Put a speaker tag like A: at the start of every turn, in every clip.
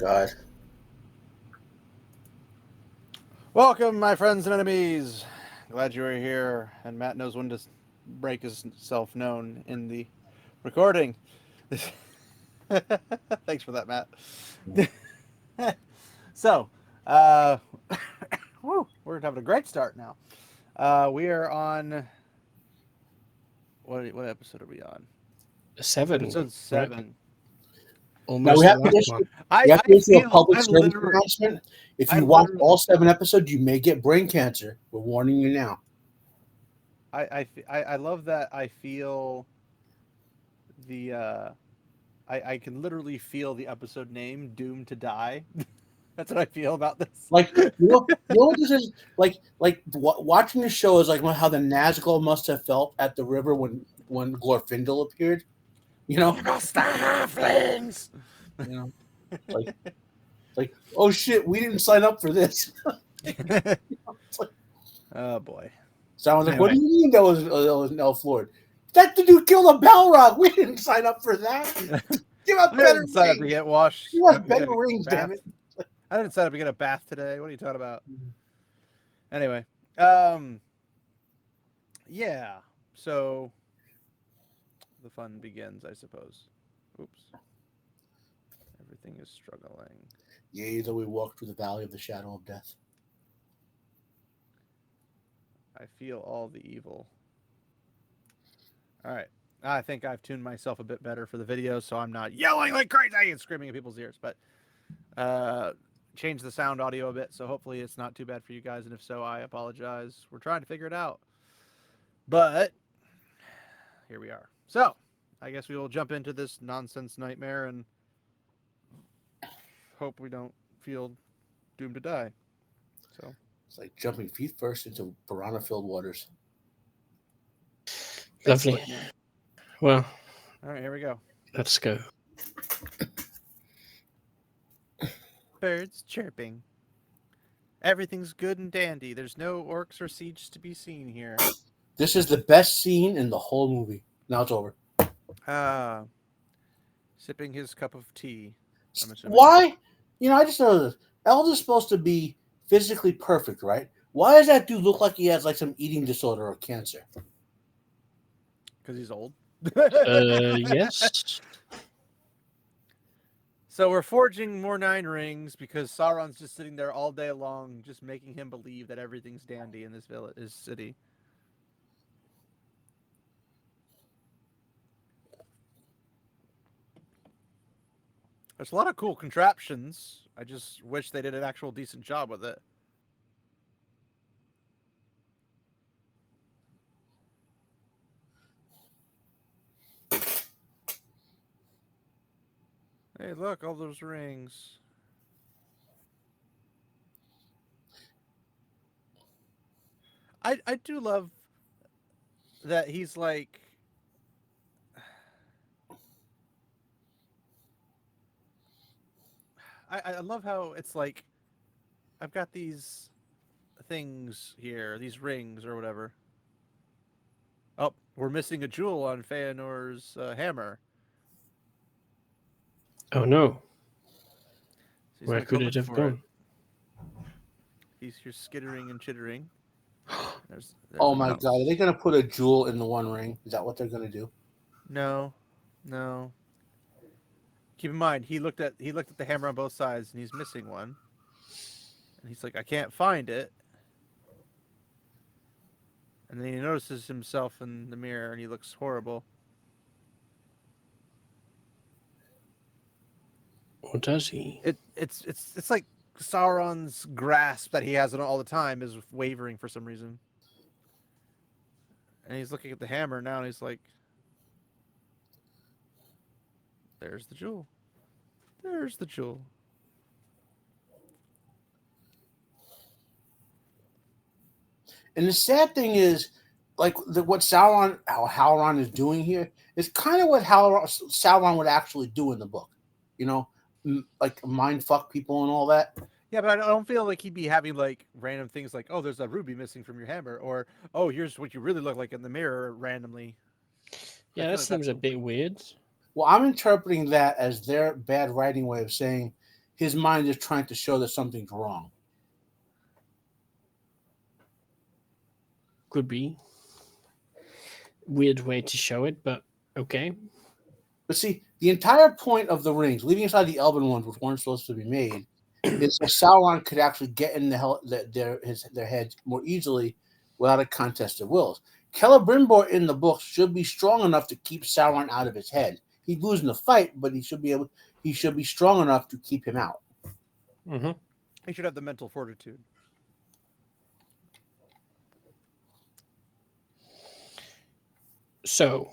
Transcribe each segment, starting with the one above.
A: God.
B: Welcome, my friends and enemies. Glad you are here. And Matt knows when to break himself known in the recording. Thanks for that, Matt. So, uh, we're having a great start now. We are on what episode are we on?
C: 7.
B: Episode 7.
A: Now
C: Almost the last one.
A: we have to issue a public
B: I'm
A: service
B: literally,
A: announcement. If
B: I
A: you watch
B: literally-
A: all 7 episodes, you may get brain cancer. We're warning you now.
B: I love that. I feel the I can literally feel the episode name "Doomed to Die." That's what I feel about this.
A: Like you know what this is watching the show is like how the Nazgul must have felt at the river when Glorfindel appeared. You know,
B: Lost the halflings.
A: you know, like oh shit, we didn't sign up for this.
B: Oh boy.
A: So I was like, what do you mean that was an elf lord? That the dude killed a Balrog. We didn't sign up for that. Give us
B: I
A: better
B: didn't sign up to
A: rings.
B: get washed.
A: Give us
B: Get
A: better
B: a
A: rings,
B: bath.
A: damn it.
B: I didn't sign up to get a bath today. What are you talking about? Anyway, yeah. So the fun begins, I suppose. Oops. Everything is struggling.
A: Yea, though we walk through the valley of the shadow of death.
B: I feel all the evil. All right. I think I've tuned myself a bit better for the video, so I'm not yelling like crazy and screaming in people's ears. But change the sound audio a bit, so hopefully it's not too bad for you guys. And if so, I apologize. We're trying to figure it out. But here we are. So I guess we will jump into this nonsense nightmare and hope we don't feel doomed to die. So
A: It's like jumping feet first into piranha-filled waters.
C: Lovely. Well,
B: all right, here we go.
C: let's go.
B: Birds chirping. Everything's good and dandy. There's no orcs or siege to be seen here.
A: This is the best scene in the whole movie. Now it's over.
B: Sipping his cup of tea. I'm assuming.
A: Why? I just know this. Elda's supposed to be physically perfect, right? Why does that dude look like he has like some eating disorder or cancer?
B: Because he's old.
C: Yes.
B: So we're forging more 9 rings because Sauron's just sitting there all day long, just making him believe that everything's dandy in this village, this city. There's a lot of cool contraptions. I just wish they did an actual decent job with it. Hey, look, all those rings. I do love that he's like... I love how it's like, I've got these things here, these rings or whatever. Oh, we're missing a jewel on Feanor's hammer.
C: Oh no.
B: So
C: Where could it have gone?
B: He's here skittering and chittering. There's
A: Oh
B: a
A: my
B: mouse.
A: god, are they gonna put a jewel in the one ring? Is that what they're gonna do?
B: No. Keep in mind, he looked at the hammer on both sides and he's missing one. And he's like, I can't find it. And then he notices himself in the mirror and he looks horrible.
C: Or does he?
B: It's like Sauron's grasp that he has on all the time is wavering for some reason. And he's looking at the hammer now and he's like, there's the jewel. There's the jewel.
A: And the sad thing is, like what Halron is doing here is kind of what Sauron would actually do in the book. Like mind fuck people and all that.
B: Yeah, but I don't feel like he'd be having like random things like, oh, there's a ruby missing from your hammer, or oh, here's what you really look like in the mirror randomly.
C: Yeah, that seems a bit weird.
A: Well, I'm interpreting that as their bad writing way of saying his mind is trying to show that something's wrong.
C: Could be. Weird way to show it, but okay.
A: But see, the entire point of the rings, leaving aside the Elven ones, which weren't supposed to be made, is that Sauron could actually get in their heads more easily without a contest of wills. Celebrimbor in the books should be strong enough to keep Sauron out of his head. He'd lose in the fight, but he should be strong enough to keep him out.
C: Mm-hmm.
B: He should have the mental fortitude.
C: So,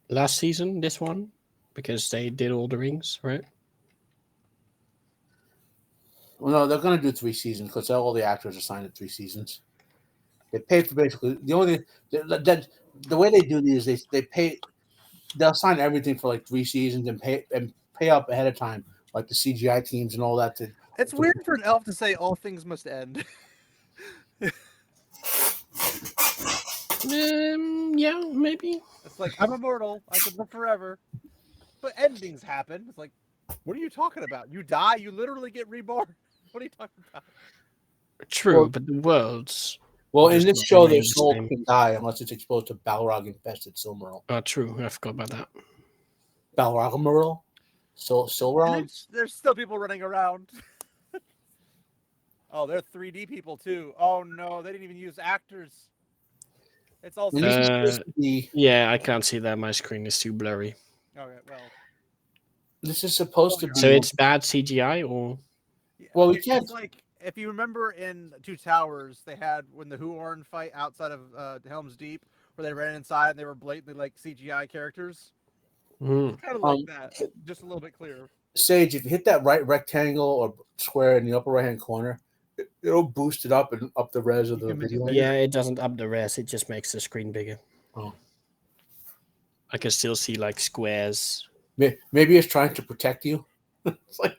C: last season, this one, because they did all the rings, right?
A: Well, no, they're going to do 3 seasons because all the actors are signed at 3 seasons. They pay for basically the only that the way they do these is they'll sign everything for like 3 seasons and pay up ahead of time, like the CGI teams and all that.
B: It's weird for an elf to say all things must end.
C: Yeah, maybe.
B: It's like, I'm immortal. I can live forever. But endings happen. It's like, what are you talking about? You die, you literally get reborn. What are you talking about?
C: True, but the worlds.
A: Well, in
C: just
A: this
C: not
A: show,
C: remain
A: their
C: the
A: soul
C: same.
A: can die unless it's exposed to Balrog infested Silmaril.
C: True. I forgot about that.
A: Balrog? Silmaril?
B: There's still people running around. Oh, they're 3D people too. Oh no, they didn't even use actors. It's all.
A: And this is supposed to be.
C: Yeah, I can't see that. My screen is too blurry.
B: Okay, well.
A: This is supposed to be.
C: So it's bad CGI, or
A: Well, we can't.
B: It's like, if you remember in Two Towers, they had when the Huorn fight outside of Helm's Deep, where they ran inside and they were blatantly like CGI characters.
C: Mhm.
B: It's kind of like that, just a little bit clearer.
A: Sage, if you hit that right rectangle or square in the upper right hand corner, it'll boost it up and up the res of the video.
C: Yeah, it doesn't up the res. It just makes the screen bigger.
A: Oh.
C: I can still see like squares.
A: Maybe it's trying to protect you. It's like,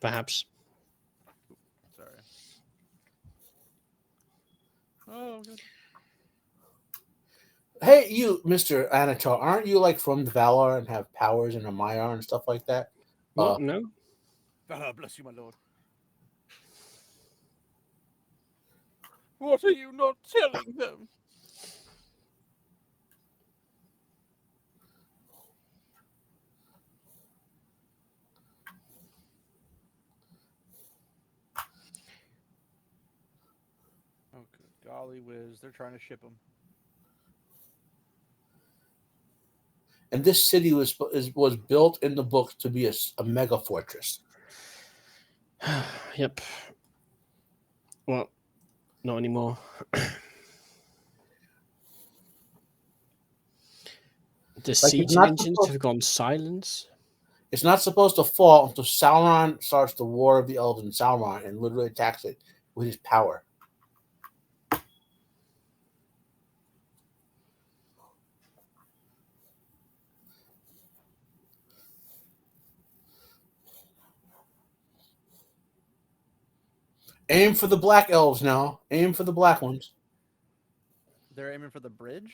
C: perhaps.
B: Sorry. Oh, good.
A: hey, you, Mr. Anatar, aren't you like from the Valar and have powers and a Maiar and stuff like that?
C: What? No.
B: Bless you, my lord. What are you not telling them? Oh, good golly whiz. They're trying to ship them.
A: And this city was built in the books to be a mega fortress.
C: Yep. Well, not anymore. The siege engines have gone silent.
A: It's not supposed to fall until Sauron starts the War of the Elven Sauron and literally attacks it with his power. Aim for the black elves now. Aim for the black ones.
B: They're aiming for the bridge?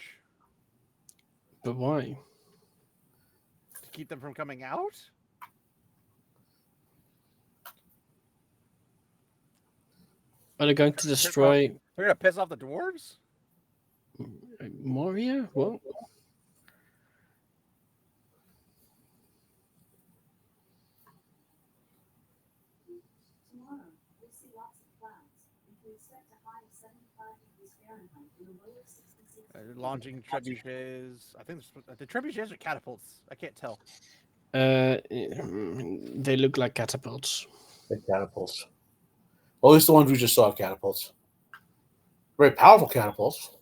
C: But why?
B: To keep them from coming out?
C: Are they going to destroy...
B: They're going to piss off the dwarves?
C: Moria? What?
B: Launching trebuchets. I think the trebuchets are catapults. I can't tell.
C: They look like catapults.
A: They're catapults. Well, at least the ones we just saw are catapults. Very powerful catapults.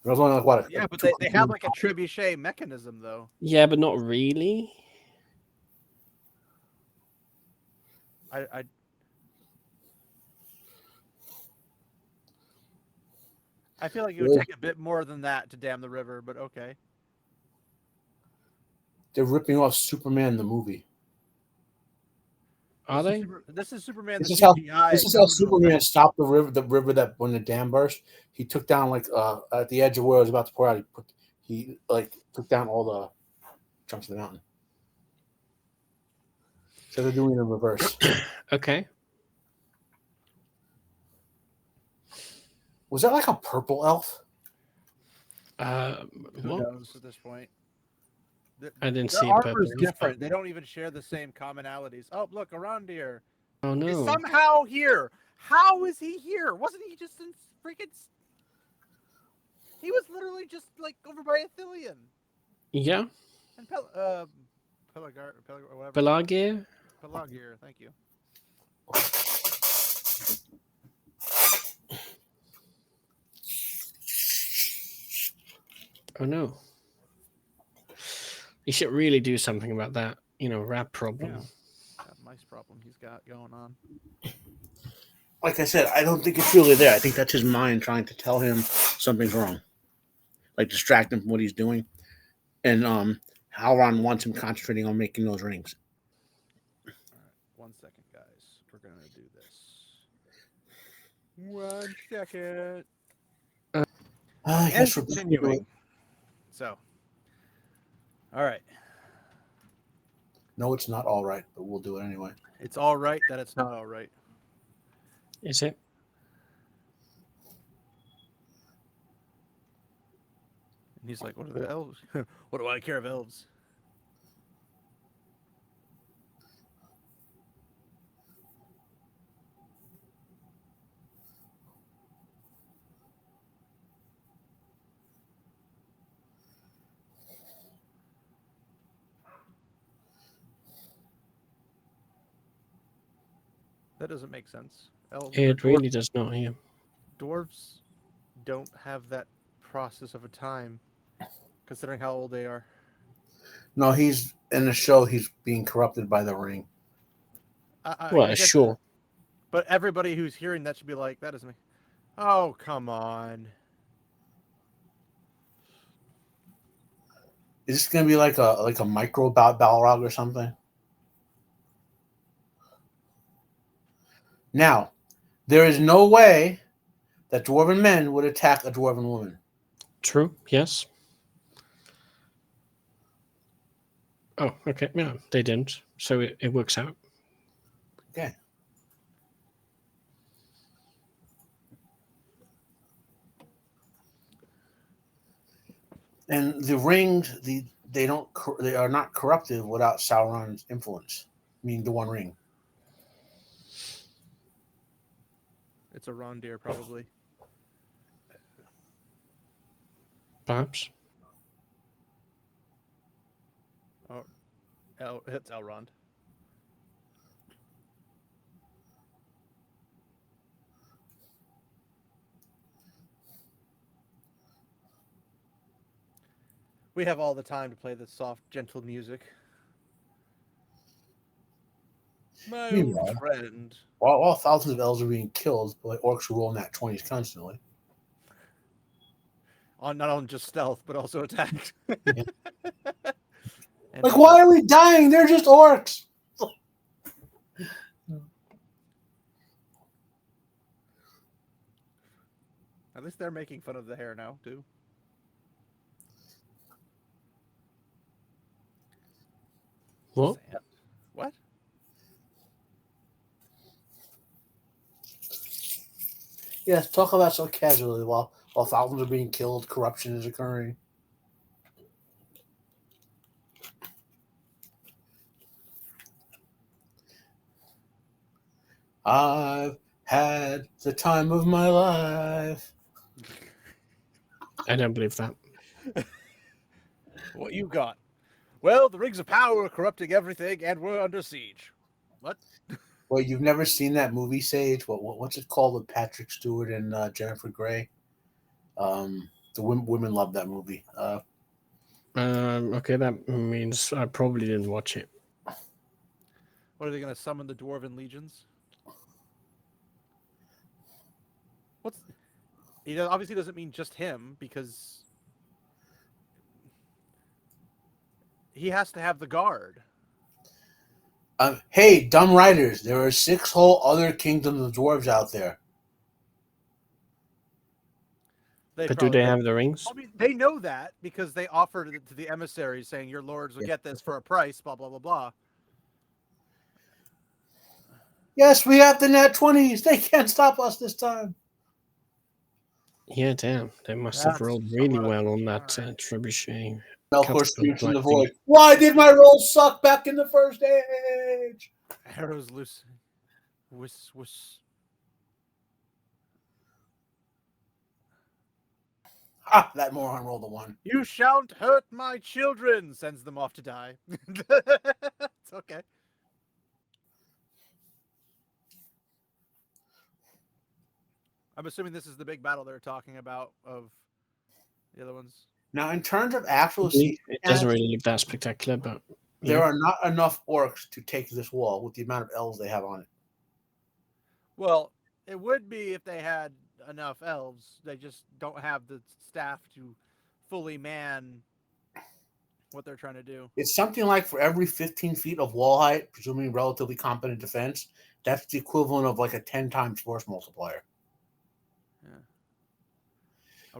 A: There's only like what?
B: Yeah, but they have like a trebuchet mechanism, though.
C: Yeah, but not really.
B: I feel like it would take a bit more than that to dam the river, but okay.
A: They're ripping off Superman the movie.
C: Are they?
B: This is Superman.
A: This is how Superman stopped the river that when the dam burst, he took down like at the edge of where it was about to pour out. He took down all the chunks of the mountain. So they're doing it in reverse.
C: Okay.
A: Was that like a purple elf?
B: Who
C: What?
B: knows at this point?
C: I didn't
B: Their
C: see
B: armor
C: purple.
B: is different. They don't even share the same commonalities. Oh, look, around here.
C: Oh
B: He's
C: no.
B: somehow here. How is he here? Wasn't he just in freaking... He was literally just like over by Athelion.
C: Yeah.
B: And whatever.
C: Pelagia.
B: Pelagir, thank you.
C: Oh no. You should really do something about that, rat problem.
B: Yeah. That mice problem he's got going on.
A: Like I said, I don't think it's really there. I think that's his mind trying to tell him something's wrong, like distract him from what he's doing. And Halron wants him concentrating on making those rings.
B: All right, 1 second, guys. We're gonna do this. 1 second.
A: I guess we're
B: continuing. So, all right.
A: No, it's not all right, but we'll do it anyway.
B: It's all right that it's not all right.
C: Is it?
B: And he's like, "What are the elves? What do I care of elves?" That doesn't make sense.
C: It really does not here.
B: Dwarves don't have that process of a time, considering how old they are.
A: No, he's in the show. He's being corrupted by the ring.
C: Well,
B: I guess
C: sure.
B: that. But everybody who's hearing that should be like, "That isn't me." Oh, come on.
A: Is this gonna be like a micro Balrog or something? Now, there is no way that dwarven men would attack a dwarven woman.
C: True. Yes. Oh, okay. Yeah, they didn't. So it works out.
A: Okay. And the rings, they are not corruptive without Sauron's influence. I mean, the One Ring.
B: It's a Rondir, probably.
C: Perhaps.
B: Oh, it's Elrond. We have all the time to play the soft, gentle music. My
A: Meanwhile,
B: old friend.
A: While thousands of elves are being killed by orcs who roll nat 20s constantly.
B: Not on just stealth, but also attack.
A: Yeah. Like, why are we dying? They're just orcs.
B: At least they're making fun of the hair now, too.
C: What?
B: Sand. What?
A: Yes, talk about so casually while thousands are being killed, corruption is occurring. I've had the time of my life.
C: I don't believe that.
B: What you got? Well, the rings of power are corrupting everything, and we're under siege. What?
A: Wait, you've never seen that movie, Sage? What's it called with Patrick Stewart and Jennifer Grey? The women love that movie.
C: Okay, that means I probably didn't watch it.
B: What are they going to summon the dwarven legions? He obviously doesn't mean just him, because he has to have the guard.
A: Hey, dumb writers, there are 6 whole other kingdoms of dwarves out there.
C: But do they have the rings?
B: I mean, they know that because they offered it to the emissaries saying, your lords will get this for a price, blah, blah, blah, blah.
A: Yes, we have the nat 20s. They can't stop us this time.
C: Yeah, damn. They must have
B: That's
C: rolled
B: a
C: really
B: lot of-
C: well on that
B: Alright.
C: trebuchet.
A: Melkor
C: Catapult
A: screams from the
C: lightning.
A: void. Why did my rolls suck back in the first age?
B: Arrows loose. Whis, whis.
A: Ah, that moron rolled a 1.
B: You shan't hurt my children! Sends them off to die. It's okay. I'm assuming this is the big battle they're talking about of the other ones.
A: Now, in terms of actual siege
C: It doesn't
A: mechanics,
C: really look that spectacular, but
A: there
C: yeah.
A: are not enough orcs to take this wall with the amount of elves they have on it.
B: Well, it would be if they had enough elves. They just don't have the staff to fully man what they're trying to do.
A: It's something like for every 15 feet of wall height, presuming relatively competent defense, that's the equivalent of like a 10 times force multiplier.
B: Yeah.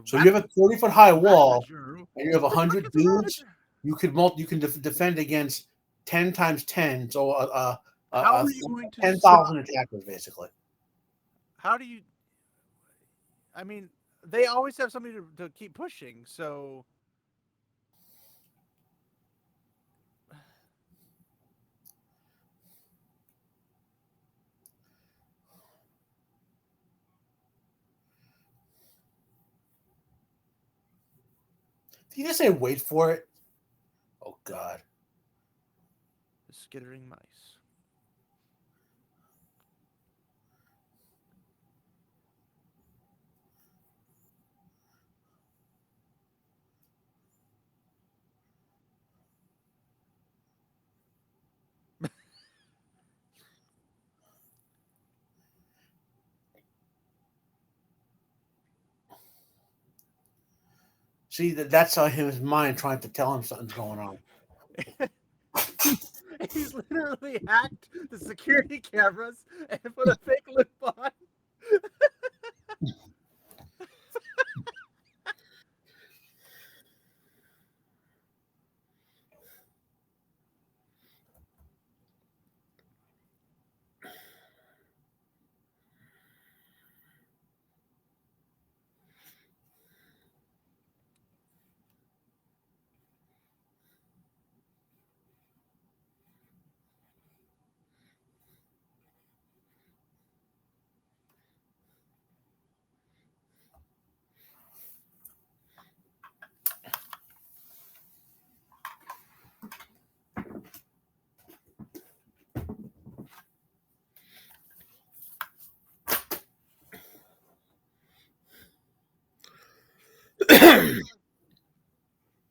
A: So you have a 30-foot high wall,
B: Ravager.
A: and you have 100
B: Look at the
A: dudes.
B: Ravager.
A: You can defend against 10 times 10, so
B: How are you going to
A: 10,000 attackers basically.
B: How do you? I mean, they always have somebody to keep pushing. So
A: Did you just say wait for it? Oh God.
B: the skittering mice.
A: See, that's his mind trying to tell him something's going on.
B: He's literally hacked the security cameras and put a fake lip on.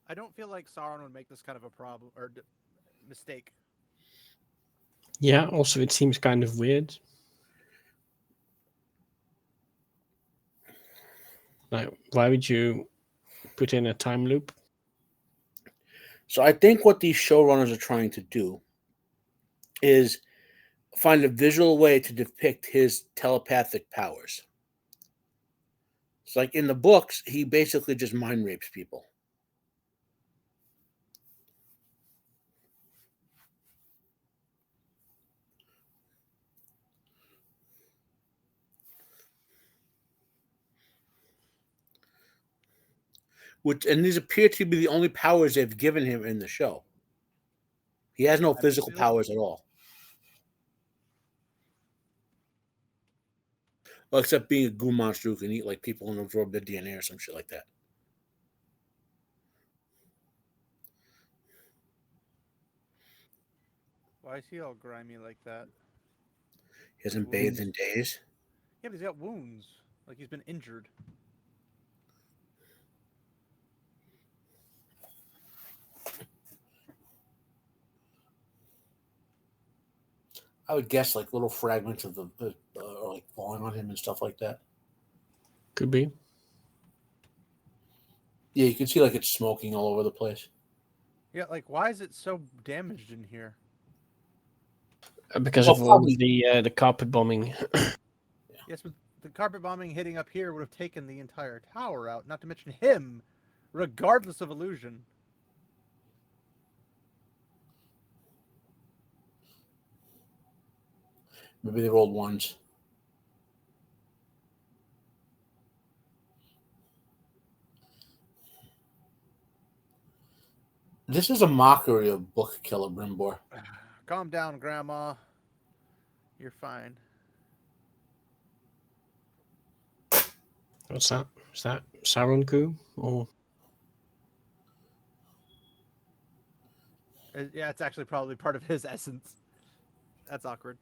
B: I don't feel like Sauron would make this kind of a problem or mistake.
C: Yeah, also it seems kind of weird. Like, why would you put in a time loop?
A: So I think what these showrunners are trying to do is find a visual way to depict his telepathic powers. It's like in the books, he basically just mind rapes people. And these appear to be the only powers they've given him in the show. He has no physical powers at all. Well, except being a goo monster who can eat like people and absorb their DNA or some shit like that.
B: Why is he all grimy like that?
A: He hasn't bathed in days.
B: Yeah, but he's got wounds. Like he's been injured.
A: I would guess like little fragments of the are like falling on him and stuff like that.
C: Could be.
A: Yeah, you can see like it's smoking all over the place.
B: Yeah, like why is it so damaged in here?
C: Because of all the carpet bombing.
B: Yes, but the carpet bombing hitting up here would have taken the entire tower out, not to mention him, regardless of illusion.
A: Maybe they rolled ones. This is a mockery of Book Killer Brimbor.
B: Calm down, Grandma. You're fine.
C: What's that? Is that Saronku or?
B: Yeah, it's actually probably part of his essence. That's awkward.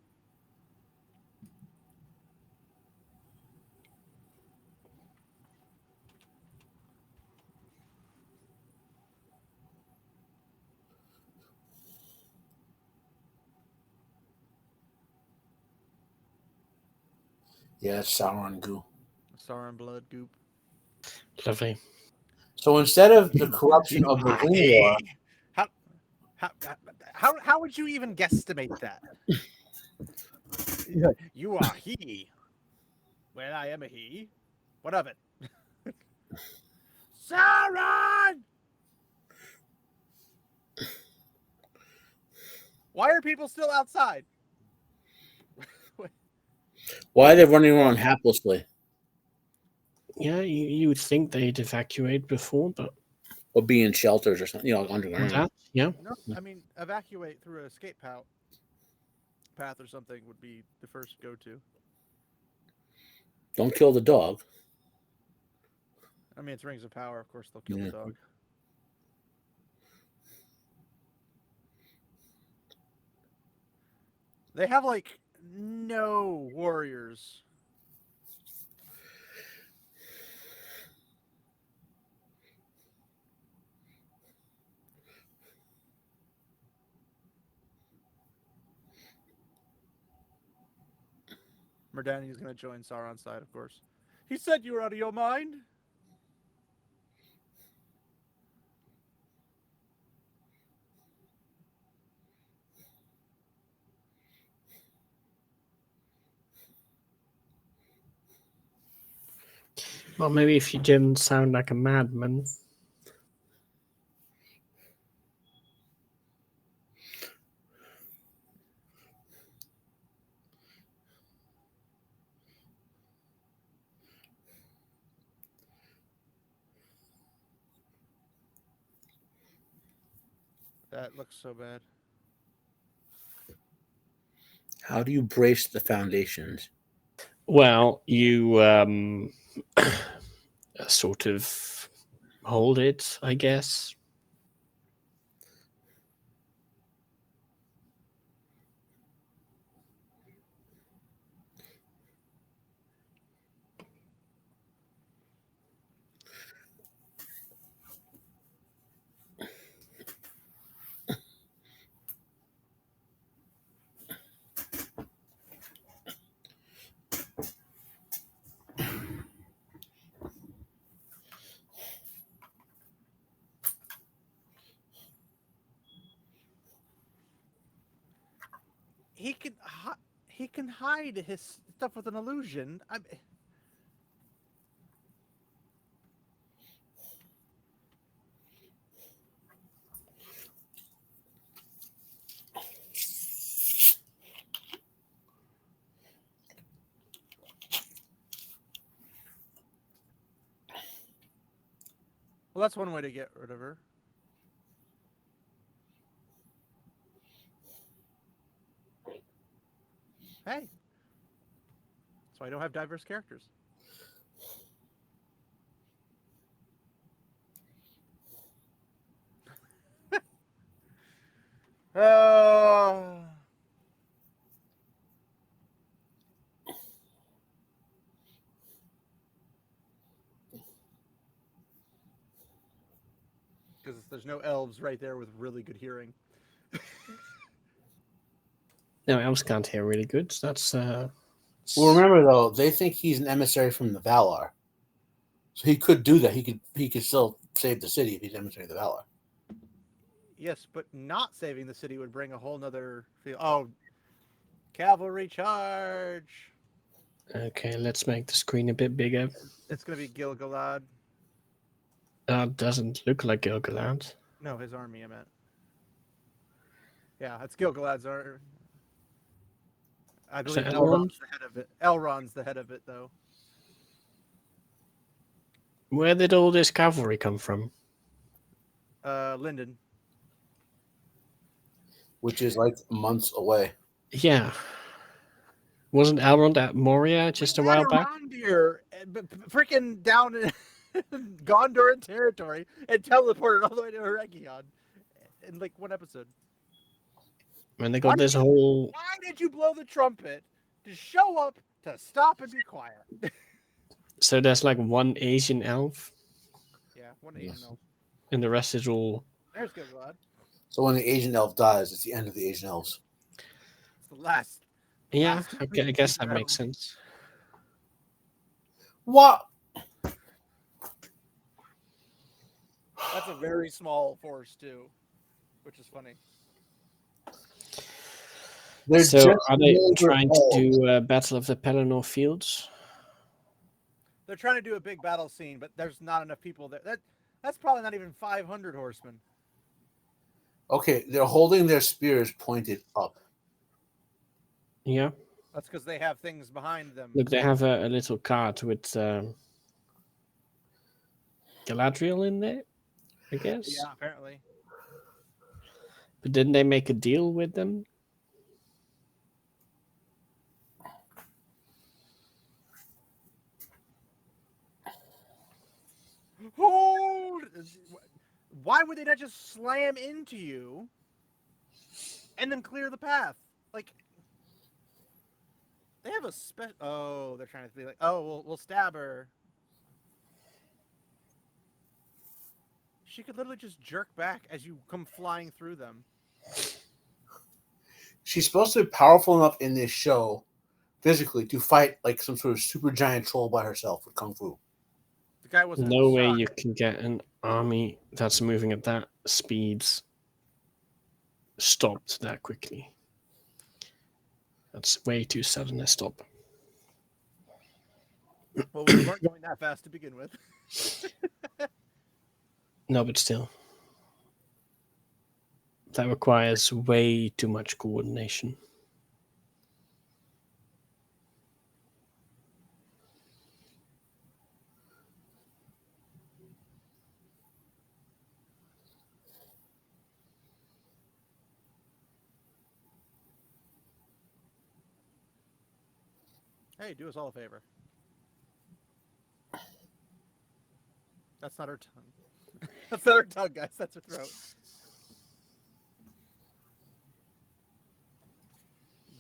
A: Yeah, it's Sauron goo.
B: Sauron blood goop.
C: Lovely.
A: So instead of the corruption of the ring war,
B: How would you even guesstimate that? You are he. Well, I am a he. What of it? Sauron! Why are people still outside?
A: why are they running around haplessly
C: Yeah, you would think they'd evacuate before, but
A: or be in shelters or something? Underground.
C: that, yeah.
B: No, I mean, evacuate through an escape path or something would be the first go-to.
A: Don't kill the dog.
B: I mean, it's Rings of Power. Of course, they'll kill the dog. They have, like, no warriors. Merdani's going to join Sauron's side, of course. He said you were out of your mind.
C: Well, maybe if you didn't sound like a madman.
B: That looks so bad.
A: How do you brace the foundations?
C: Well, you sort of hold it, I guess.
B: He can hide his stuff with an illusion. Well, that's one way to get rid of her. Hey. That's why I don't have diverse characters. Because there's no elves right there with really good hearing.
C: No, elves can't hear really good. That's
A: Well, remember though, they think he's an emissary from the Valar, so he could do that. He could still save the city if he's emissary of the Valar.
B: Yes, but not saving the city would bring a whole nother feel. Oh, cavalry charge!
C: okay. Let's make the screen a bit bigger.
B: It's going to be Gil-galad.
C: Doesn't look like Gil-galad.
B: No, his army, I meant. Yeah, it's Gil-galad's army. I
C: Is
B: believe
C: that
B: Elrond's the head of it. Elrond's the head of it, though.
C: Where did all this cavalry come from?
B: Lyndon.
A: which is like months away.
C: Yeah. Wasn't Elrond at Moria just a while back?
B: Around here, freaking down in Gondor territory, and teleported all the way to Eregion in like one episode.
C: And they got this whole.
B: Why did you blow the trumpet to show up to stop and be quiet?
C: So there's like one Asian elf,
B: Yeah, one Asian elf.
C: and the rest is all.
B: There's good lad.
A: So when the Asian elf dies, it's the end of the Asian elves.
B: It's the last.
C: Yeah,
B: last
C: I guess that makes sense.
A: What?
B: That's a very small force too, which is funny.
A: They're
C: So
A: just
C: are they
A: over
C: trying to
A: all.
C: do Battle of the Pelennor Fields?
B: They're trying to do a big battle scene, but there's not enough people there. That's probably not even 500 horsemen.
A: Okay, they're holding their spears pointed up.
C: Yeah.
B: That's because they have things behind them.
C: Look, they have a little cart with Galadriel in there, I guess.
B: Yeah, apparently.
C: But didn't they make a deal with them?
B: Oh, why would they not just slam into you and then clear the path? Like, they have a special. Oh, they're trying to be like, oh, we'll stab her. She could literally just jerk back as you come flying through them.
A: She's supposed to be powerful enough in this show, physically, to fight like some sort of super giant troll by herself with kung fu.
B: The guy wasn't.
C: No way you can get an army that's moving at that speed stopped that quickly. That's way too sudden a stop.
B: Well, we weren't going that fast to begin with.
C: No, but still. That requires way too much coordination.
B: Hey, do us all a favor. That's not her tongue. That's not her tongue, guys. That's her throat.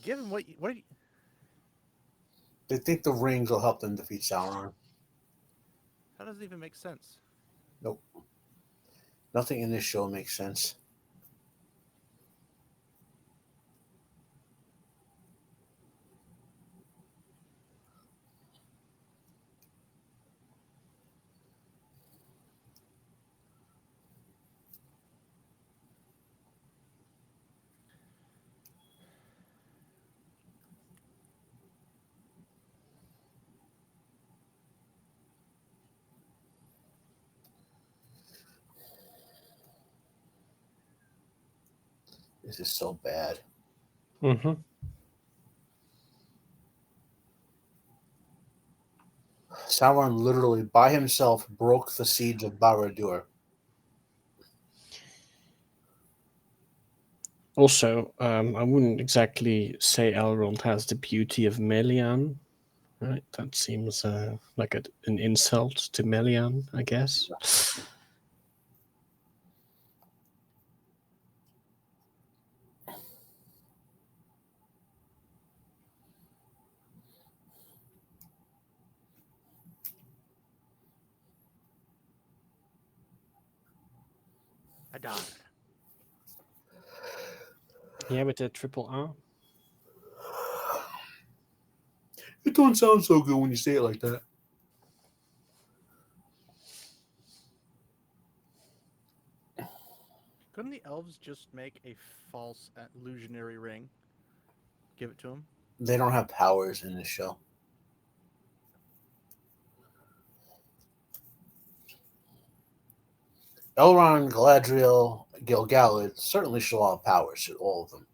B: Give him what are you...
A: They think the rings will help them defeat Sauron.
B: How does it even make sense?
A: Nope. Nothing in this show makes sense. This is so bad.
C: Mm-hmm.
A: Sauron literally by himself broke the siege of Barad-dûr.
C: Also, I wouldn't exactly say Elrond has the beauty of Melian. Right? That seems like an insult to Melian, I guess.
B: I died.
C: Yeah, with the triple R.
A: It don't sound so good when you say it like that.
B: Couldn't the elves just make a false illusionary ring? Give it to them?
A: They don't have powers in this show. Elrond, Galadriel, Gil-galad certainly show off powers to all of them.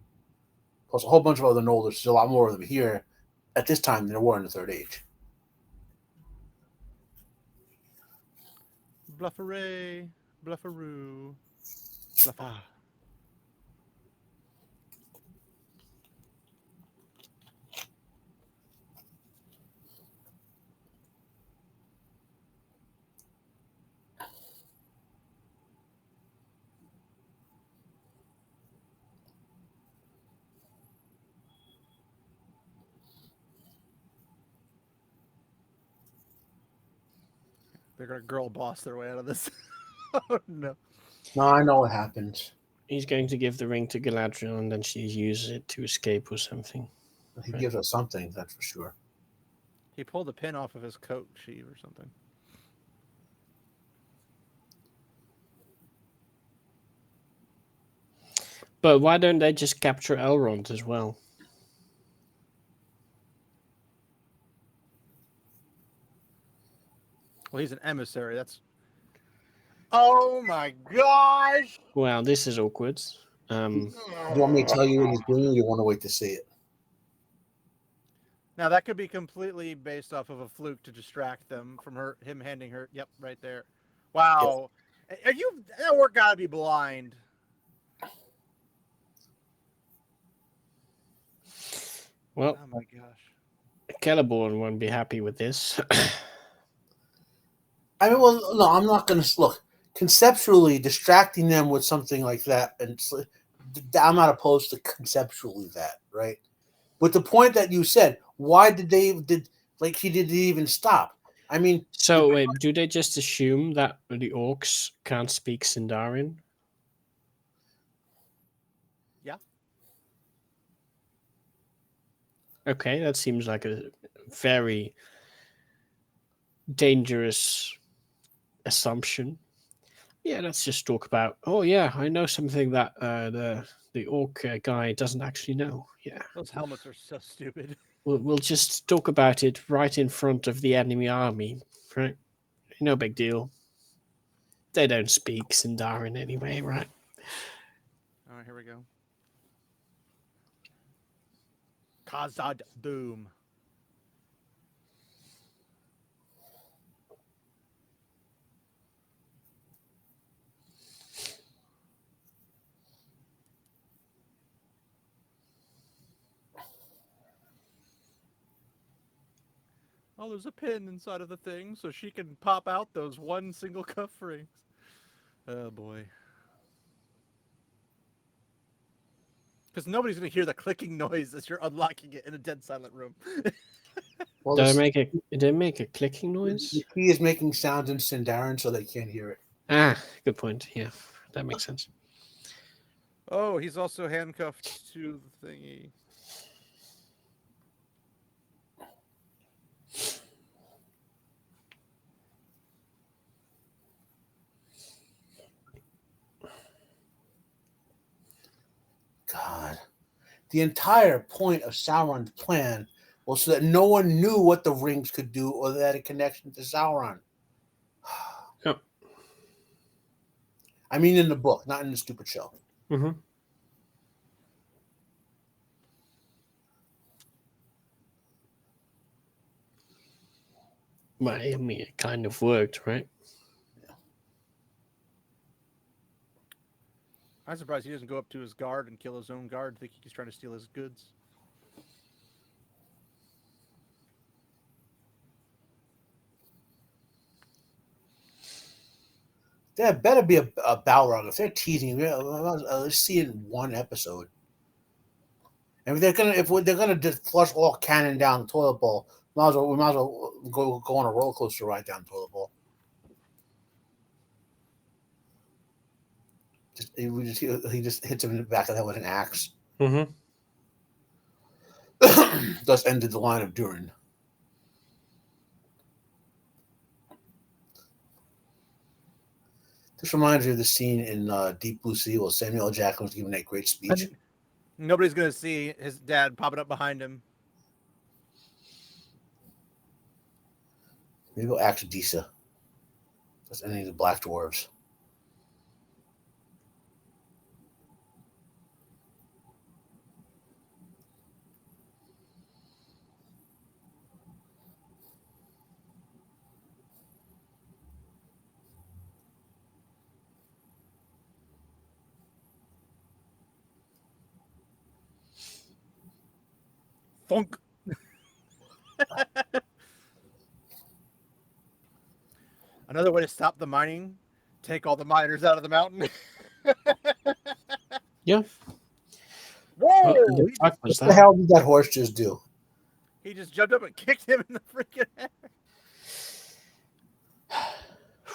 A: plus a whole bunch of other Noldors. There's a lot more of them here at this time than there were in the Third Age.
B: Blufferay, bluffaroo, bluffa. They're gonna girl boss their way out of this. Oh no!
A: No, I know what happens.
C: He's going to give the ring to Galadriel, and then she uses it to escape or something.
A: He
C: Right.
A: gives us something, that's for sure.
B: He pulled a pin off of his coat sheet or something.
C: But why don't they just capture Elrond as well?
B: Well, he's an emissary. That's. Oh my gosh!
C: Well, this is awkward.
A: Do you want me to tell you what he's doing, or you want to wait to see it?
B: Now that could be completely based off of a fluke to distract them from him handing her. Yep, right there. Wow, are you? That work gotta be blind.
C: Well,
B: Oh my gosh.
C: Celeborn won't be happy with this.
A: I mean, well, no, I'm not going to look. Conceptually, distracting them with something like that, and I'm not opposed to conceptually that, right? But the point that you said, why did he didn't even stop? I mean,
C: So, wait, do they just assume that the orcs can't speak Sindarin?
B: Yeah.
C: Okay, that seems like a very dangerous assumption. Yeah, let's just talk about. Oh yeah, I know something that the orc guy doesn't actually know. Yeah,
B: Those helmets are so stupid.
C: we'll just talk about it right in front of the enemy army. Right, no big deal. They don't speak Sindarin anyway, right?
B: All right, here we go. Khazad Doom. Oh, there's a pin inside of the thing, so she can pop out those one single cuff rings. Oh boy. Because nobody's gonna hear the clicking noise as you're unlocking it in a dead silent room.
A: well,
C: Did I make a clicking noise?
A: the key is making sounds in Sindarin, so they can't hear it.
C: Ah, good point. Yeah, that makes sense.
B: Oh, he's also handcuffed to the thingy.
A: God, the entire point of Sauron's plan was so that no one knew what the rings could do or they had a connection to Sauron.
C: Yep.
A: I mean, in the book, not in the stupid show.
C: Mm-hmm. Well, I mean, it kind of worked, right?
B: I'm surprised he doesn't go up to his guard and kill his own guard, thinking he's trying to steal his goods.
A: There better be a Balrog. If they're teasing, let's see it in one episode. And if they're gonna just flush all cannon down the toilet bowl, we might as well go on a roller coaster ride down the toilet bowl. He just hits him in the back of the head with an axe.
C: Mm-hmm.
A: Thus ended the line of Durin. This reminds me of the scene in Deep Blue Sea where Samuel L. Jackson was giving that great speech.
B: Nobody's gonna see his dad popping up behind him.
A: Maybe we'll axe Disa. That's any of the Black Dwarves.
B: Funk. Another way to stop the mining: take all the miners out of the mountain.
C: Yeah.
B: Whoa!
C: What the fuck
A: What
C: was
A: the
C: that?
A: hell did that horse just do?
B: He just jumped up and kicked him in the freaking head.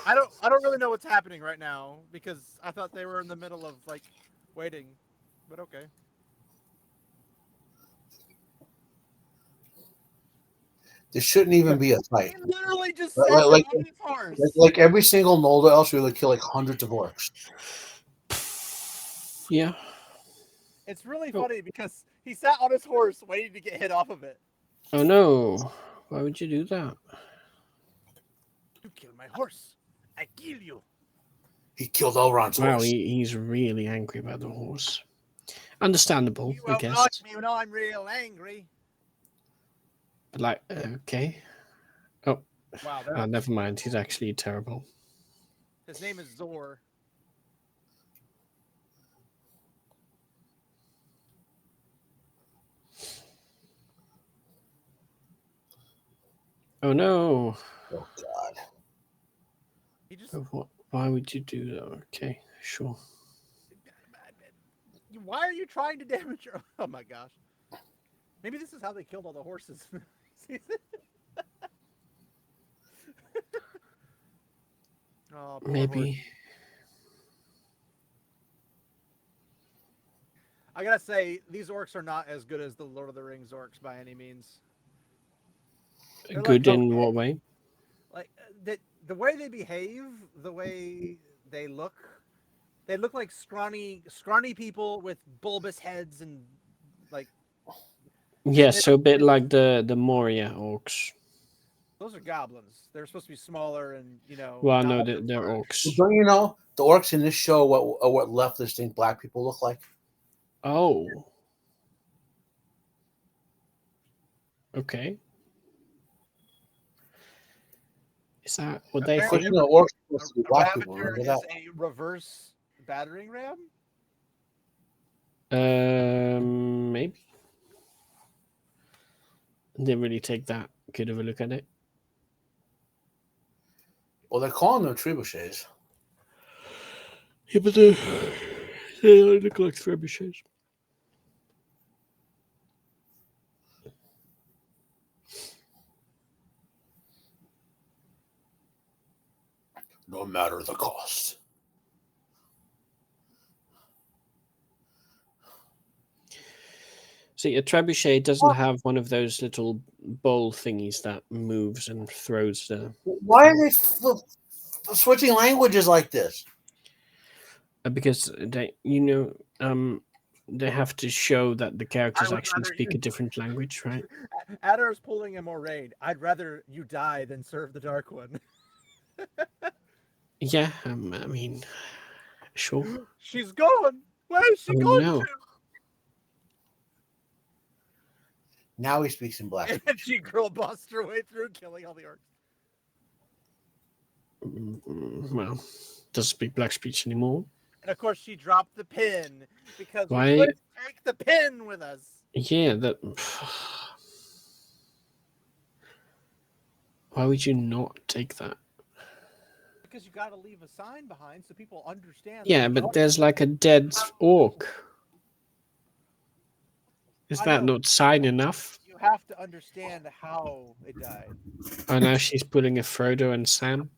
B: I don't really know what's happening right now because I thought they were in the middle of like waiting, but okay.
A: There shouldn't even be a fight.
B: He literally just
A: Like-
B: sat there
A: like-
B: on his horse.
A: Like every single Noldo else, we would kill like hundreds of orcs.
C: Yeah.
B: It's really funny because he sat on his horse waiting to get hit off of it.
C: Oh no. Why would you do that?
B: You killed my horse. I kill you.
A: He killed Elrond's
C: Wow,
A: horse.
C: he's really angry about the horse. Understandable,
B: You
C: I guess.
B: outrage me when I'm real angry.
C: But like, okay. Oh,
B: Wow,
C: never mind. He's actually terrible.
B: his name is Zor.
C: Oh no.
A: Oh God!
B: He just.
C: Why would you do that? Okay, sure.
B: Why are you trying to damage your? Oh my gosh. Maybe this is how they killed all the horses. Oh, poor
C: Maybe.
B: horse. I gotta say, these orcs are not as good as the Lord of the Rings orcs by any means. They're
C: Good
B: like,
C: in what way?
B: Like the way they behave, the way they look like scrawny people with bulbous heads and like.
C: Yeah, so a bit like the Moria orcs.
B: Those are goblins. They're supposed to be smaller and
C: Well, no,
B: not
C: they're
B: large.
C: orcs.
A: Don't you know the orcs in this show? What leftists think black people look like?
C: Oh. Okay. Is that what they
B: Apparently,
C: think?
A: Orcs are supposed to be
B: A
A: black people.
B: Ravager
A: Remember
B: is
A: that?
B: a reverse battering ram.
C: Maybe. Didn't really take that good of a look at it.
A: Well, they're calling them trebuchets.
C: Yeah, but they look like trebuchets.
A: No matter the cost.
C: See, a trebuchet doesn't have one of those little bowl thingies that moves and throws the.
A: Why are they switching languages like this?
C: Because they, they have to show that the characters
B: would
C: actually
B: rather
C: speak
B: you-
C: a different language, right?
B: Adder's pulling a Moraid. I'd rather you die than serve the Dark One.
C: Yeah, I mean, sure.
B: She's gone. Where is she
C: Oh,
B: going
C: no.
B: to?
A: Now he speaks in black.
B: And she girl bossed her way through, killing all the orcs.
C: Well, doesn't speak black speech anymore.
B: And of course, she dropped the pin because
C: Why-
B: we couldn't take the pin with us.
C: Yeah, that. Why would you not take that?
B: Because you got to leave a sign behind so people understand.
C: Yeah, but there's like a dead orc. Is
B: I
C: that
B: know.
C: not sign enough?
B: You have to understand how it died.
C: Oh, now she's putting a Frodo and Sam.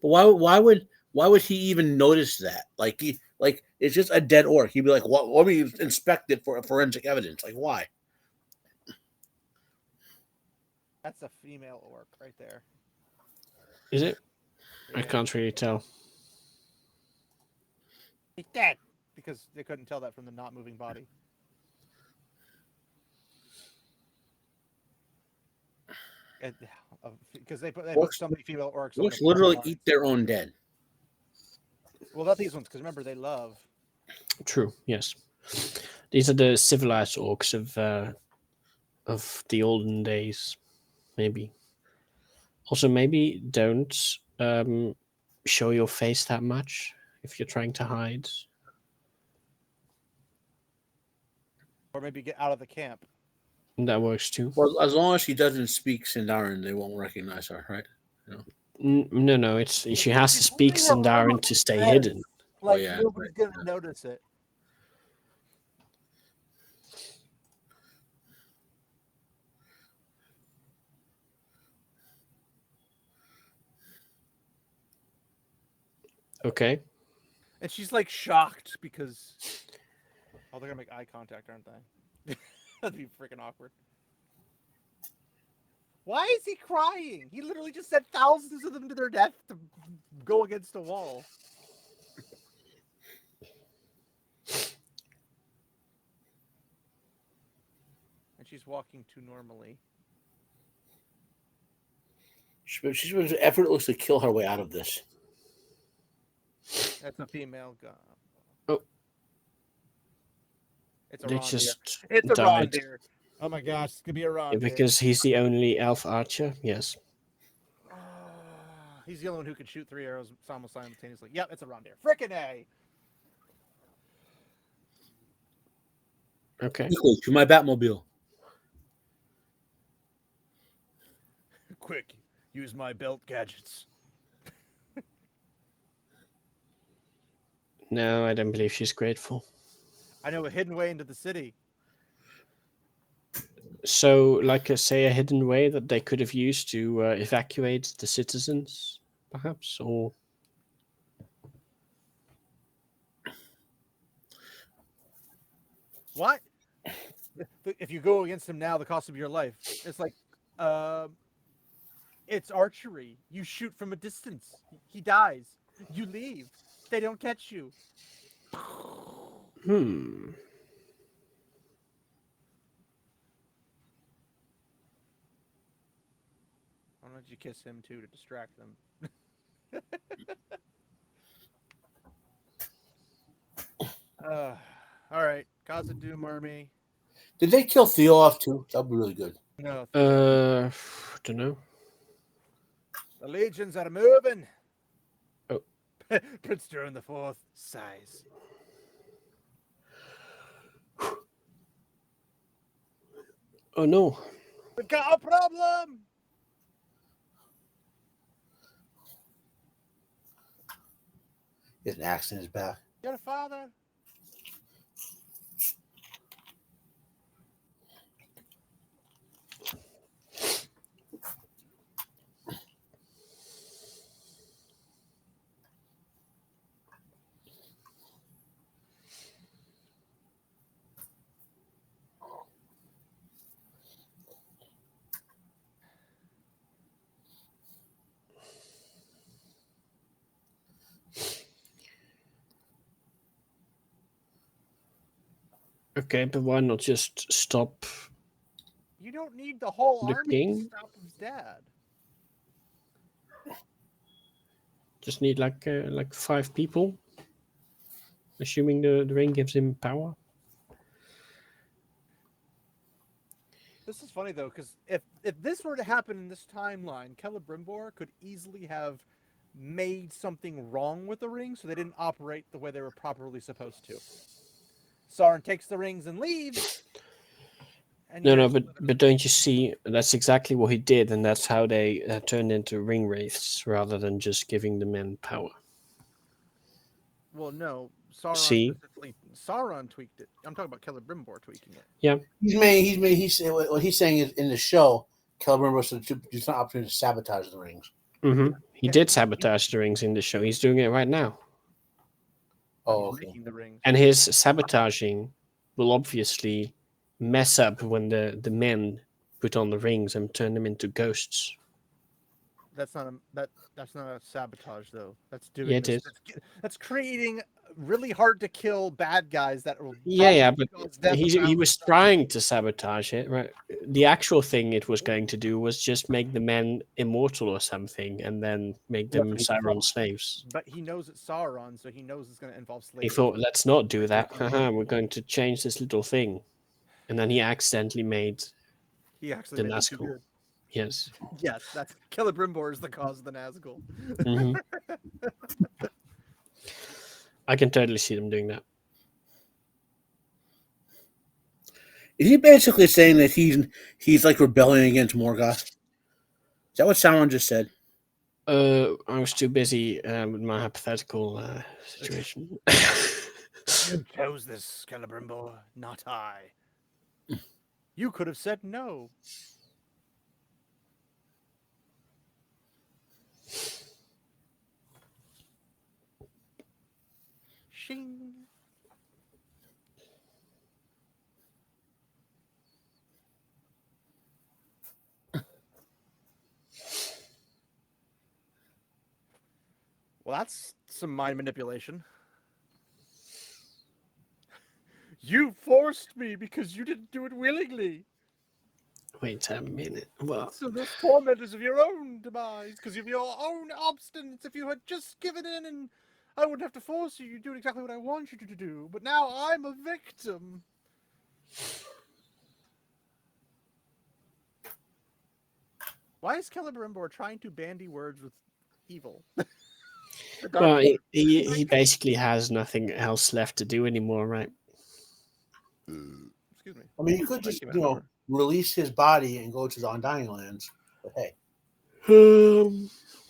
A: But why would he even notice that? Like it's just a dead orc. He'd be like, "What? Let me inspect it for forensic evidence." Like, why?
B: That's a female orc right there.
C: Is it? I
B: Yeah.
C: can't really tell.
B: He's dead because they couldn't tell that from the not moving body. Because they put so many female orcs. on
A: Orcs
B: the
A: literally
B: front
A: eat their own dead.
B: lines. Well, not these ones, because remember they love.
C: True. Yes, these are the civilized orcs of the olden days. Maybe. Also, maybe don't show your face that much if you're trying to hide.
B: Or maybe get out of the camp.
C: That works too.
A: Well, as long as she doesn't speak Sindarin, they won't recognize her, right?
C: No. It's she has to
B: She's
C: speak
B: putting her arm
C: Sindarin
B: up
C: to
B: his
C: stay
B: head.
C: hidden.
B: Like
A: yeah,
B: nobody's gonna notice it.
C: Okay.
B: And she's like shocked because they're gonna make eye contact, aren't they? That'd be freaking awkward. Why is he crying? He literally just sent thousands of them to their death to go against a wall. And she's walking too normally.
A: she's going to effortlessly kill her way out of this.
B: That's a female gun.
C: Oh.
B: It's a
C: They
B: reindeer.
C: just
B: It's a
C: died.
B: reindeer. Oh my gosh, it's gonna be a reindeer.
C: Because he's the only elf archer. Yes.
B: He's the only one who can shoot 3 arrows almost simultaneously. Yep, it's a reindeer. Frickin' A.
C: Okay.
A: Equal to my Batmobile.
B: Quick, use my belt gadgets.
C: No, I don't believe she's grateful.
B: I know a hidden way into the city.
C: So, like, say, a hidden way that they could have used to evacuate the citizens, perhaps, or
B: What? If you go against him now, the cost of your life. It's like, it's archery. You shoot from a distance. He dies. You leave. They don't catch you. Why don't you kiss him too to distract them? All right, Cause of Doom Army.
A: Did they kill Theo off too? That'd be really good.
B: No.
C: don't know.
B: The legions are moving.
C: Oh.
B: Prince Durin the Fourth sighs.
C: Oh no.
B: We got a problem.
A: He has an axe in his back.
B: Your father.
C: Okay, but why not just stop?
B: You don't need the whole
C: The
B: army
C: king?
B: to stop his dad.
C: Just need like 5 people, assuming the ring gives him power.
B: This is funny though, because if this were to happen in this timeline, Celebrimbor could easily have made something wrong with the ring, so they didn't operate the way they were properly supposed to. Sauron takes the rings and leaves. And
C: No, but don't you see? That's exactly what he did, and that's how they turned into ring wraiths rather than just giving the men power.
B: Well, no, Sauron.
C: See?
B: Sauron tweaked it. I'm talking about Celebrimbor tweaking it.
C: Yeah.
A: What he's saying is in the show, Celebrimbor was to use an opportunity to sabotage the rings.
C: Mm-hmm. He did sabotage the rings in the show. He's doing it right now.
A: Oh,
B: He's
A: okay.
B: making the rings.
C: And his sabotaging will obviously mess up when the men put on the rings and turn them into ghosts.
B: That's not a sabotage though. That's doing.
C: Yeah, it is.
B: That's creating really hard to kill bad guys that will.
C: Yeah, but he was trying to sabotage it, right? The actual thing it was going to do was just make the men immortal or something, and then make them Sauron slaves.
B: But he knows it's Sauron, so he knows it's going to involve slavery.
C: He thought, let's not do that. We're going to change this little thing, and then he accidentally made
B: the Nazgul.
C: Yes.
B: Yes, that's Celebrimbor is the cause of the Nazgul.
C: Mm-hmm. I can totally see them doing that.
A: Is he basically saying that he's like rebelling against Morgoth? Is that what Sauron just said?
C: I was too busy with my hypothetical situation.
B: You chose this, Celebrimbor, not I. You could have said no. Shing. Well, that's some mind manipulation. You forced me because you didn't do it willingly.
C: Wait a minute. Well,
B: So this torment is of your own demise, because of your own obstinance. If you had just given in, and I wouldn't have to force you, you'd do exactly what I want you to do. But now I'm a victim. Why is Celebrimbor trying to bandy words with evil?
C: well, he basically has nothing else left to do anymore, right?
B: Excuse me.
A: I mean, you could just release his body and go to the Undying Lands. But hey,
B: Well,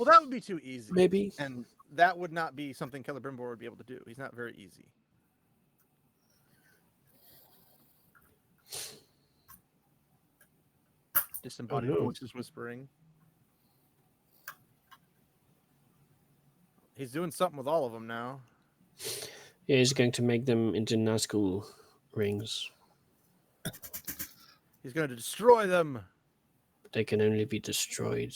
B: that would be too easy.
C: Maybe.
B: And that would not be something Celebrimbor would be able to do. He's not very easy. Disembodied voices whispering. He's doing something with all of them now.
C: Yeah, he's going to make them into Nazgul rings.
B: He's going to destroy them.
C: But they can only be destroyed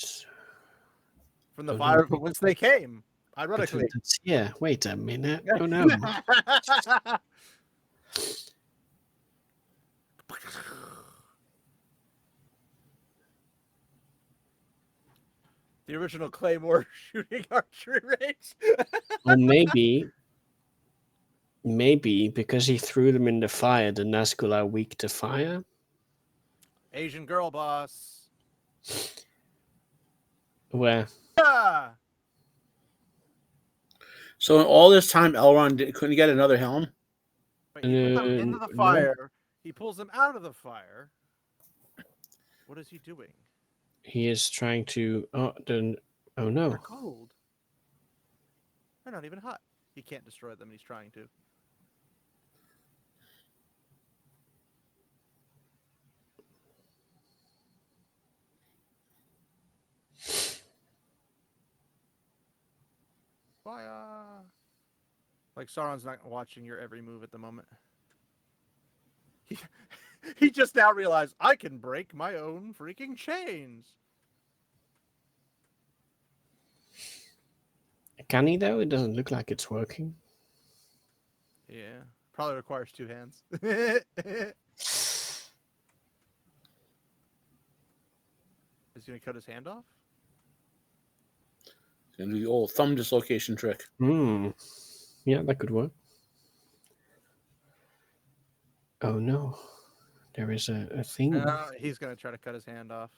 B: from the fire from whence they came. Ironically.
C: Yeah, wait a minute. Oh no.
B: The original Claymore shooting archery range.
C: Or maybe because he threw them in the fire, the Nazgul are weak to fire.
B: Asian girl boss.
C: Where?
B: Ah!
A: So in all this time, Elrond couldn't get another helm?
B: Wait, he put them into the fire. No. He pulls them out of the fire. What is he doing?
C: He is trying to... Oh no.
B: They're cold. They're not even hot. He can't destroy them, and he's trying to. Fire! Like Sauron's not watching your every move at the moment. He just now realized I can break my own freaking chains.
C: Can he though? It doesn't look like it's working.
B: Yeah, probably requires 2 hands. Is he gonna cut his hand off?
A: It's gonna do the old thumb dislocation trick.
C: Yeah, that could work. Oh no. There is a thing.
B: He's going to try to cut his hand off.